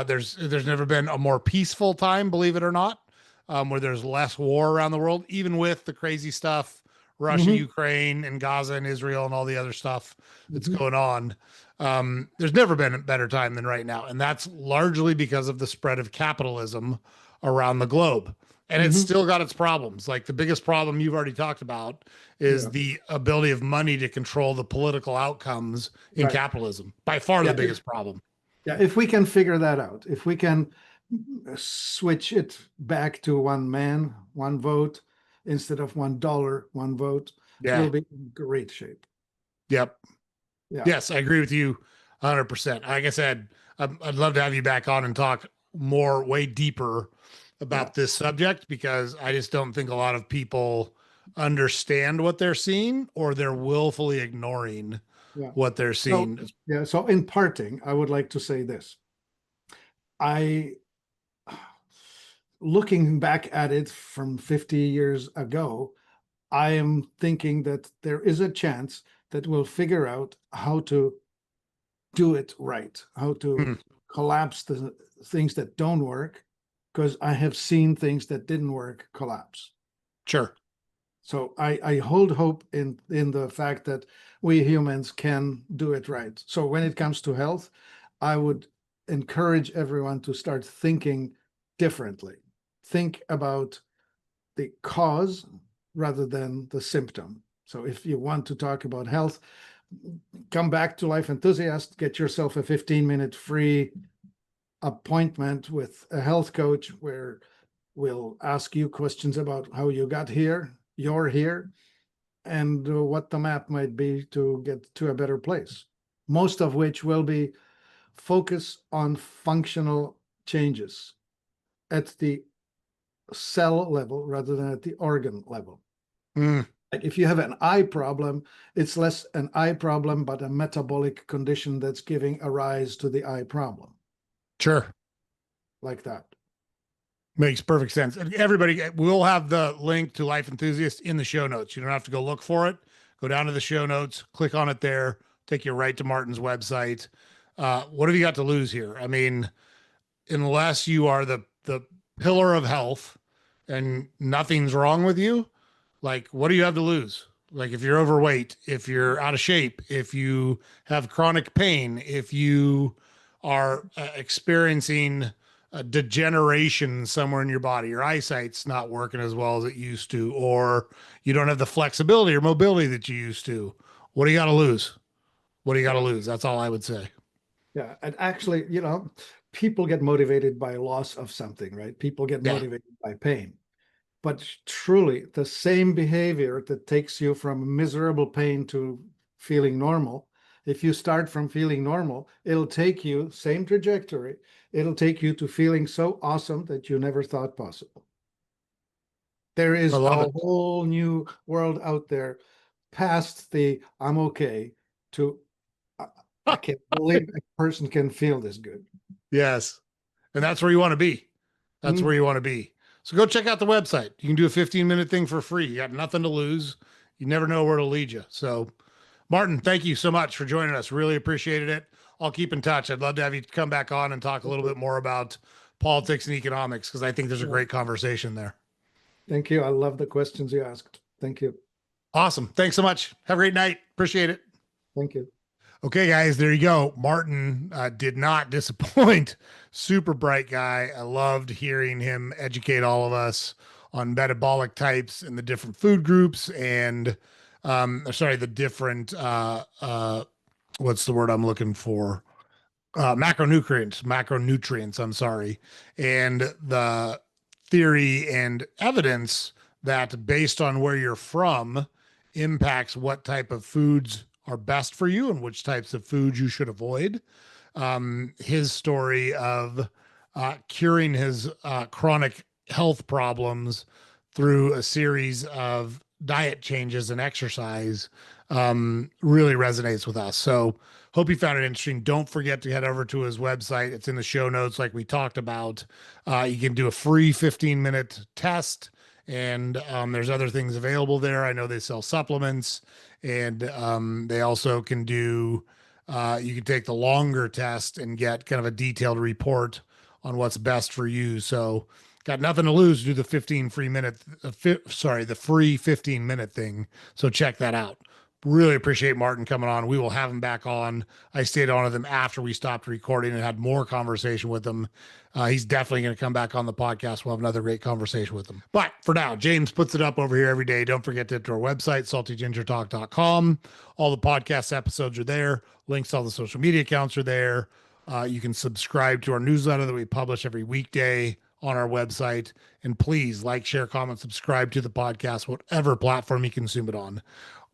There's never been a more peaceful time, believe it or not, where there's less war around the world, even with the crazy stuff, Russia, Hmm. Ukraine, and Gaza and Israel and all the other stuff that's Hmm. going on. There's never been a better time than right now, and that's largely because of the spread of capitalism around the globe. And it's Hmm. still got its problems. Like the biggest problem you've already talked about is Yeah. the ability of money to control the political outcomes in Right. capitalism. By far the Yeah. biggest problem. Yeah. If we can figure that out, if we can switch it back to one man, one vote, instead of $1, one vote, Yeah. we'll be in great shape. Yep. Yeah. Yes, I agree with you 100%. Like I said, I'd love to have you back on and talk more, way deeper Yeah. about this subject because I just don't think a lot of people understand what they're seeing or they're willfully ignoring Yeah. what they're So, seeing. yeah. So in parting, I would like to say this. I, looking back at it from 50 years ago, I am thinking that there is a chance that we'll figure out how to do it right, how to Hmm, collapse the things that don't work, because I have seen things that didn't work collapse. sure. So I hold hope in the fact that we humans can do it right. So when it comes to health, I would encourage everyone to start thinking differently. Think about the cause rather than the symptom. So if you want to talk about health, come back to Life Enthusiast, get yourself a 15-minute free appointment with a health coach where we'll ask you questions about how you got here, you're here, and what the map might be to get to a better place. Most of which will be focus on functional changes at the cell level rather than at the organ level. Mm, Like if you have an eye problem, it's less an eye problem, but a metabolic condition that's giving a rise to the eye problem, sure. like that. Makes perfect sense. And everybody, we'll have the link to Life Enthusiast in the show notes. You don't have to go look for it. Go down to the show notes, click on it there, take you right to Martin's website. What have you got to lose here? I mean, unless you are the pillar of health and nothing's wrong with you, like what do you have to lose? Like if you're overweight, if you're out of shape, if you have chronic pain, if you are experiencing a degeneration somewhere in your body, your eyesight's not working as well as it used to, or you don't have the flexibility or mobility that you used to. What do you got to lose? What do you got to Yeah. lose? That's all I would say. Yeah. And actually, people get motivated by loss of something, right? People get Yeah. motivated by pain. But truly, the same behavior that takes you from miserable pain to feeling normal, if you start from feeling normal, it'll take you, same trajectory, it'll take you to feeling so awesome that you never thought possible. There I is a love it. whole new world out there past the I'm okay to I, I can't believe a person can feel this good. Yes. And that's where you want to be. That's Hmm? where you want to be. So go check out the website. You can do a 15-minute thing for free. You got nothing to lose. You never know where it'll lead you. So, Martin, thank you so much for joining us. Really appreciated it. I'll keep in touch. I'd love to have you come back on and talk a little bit more about politics and economics because I think there's a Yeah. great conversation there. Thank you. I love the questions you asked. Thank you. Awesome. Thanks so much. Have a great night. Appreciate it. Thank you. Okay, guys, there you go. Martin did not disappoint. Super bright guy. I loved hearing him educate all of us on metabolic types and the different food groups and, sorry, the different, what's the word I'm looking for? Macronutrients, I'm sorry, and the theory and evidence that based on where you're from impacts what type of foods are best for you and which types of foods you should avoid. His story of curing his chronic health problems through a series of diet changes and exercise really resonates with us. So, hope you found it interesting. Don't forget to head over to his website. It's in the show notes, like we talked about. You can do a free 15-minute test, and there's other things available there. I know they sell supplements, and they also can do, you can take the longer test and get kind of a detailed report on what's best for you. So, got nothing to lose. Do the 15 free minute, the free 15-minute thing. So, check that out. Really appreciate Martin coming on. We will have him back on. I stayed on with him after we stopped recording and had more conversation with him. He's definitely going to come back on the podcast. We'll have another great conversation with him. But for now, James puts it up over here every day. Don't forget to hit our website, saltygingertalk.com. All the podcast episodes are there. Links to all the social media accounts are there. You can subscribe to our newsletter that we publish every weekday on our website. And please like, share, comment, subscribe to the podcast, whatever platform you consume it on.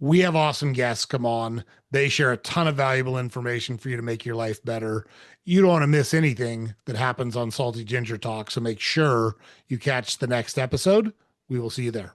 We have awesome guests come on. They share a ton of valuable information for you to make your life better. You don't want to miss anything that happens on Salty Ginger Talk, so make sure you catch the next episode. We will see you there.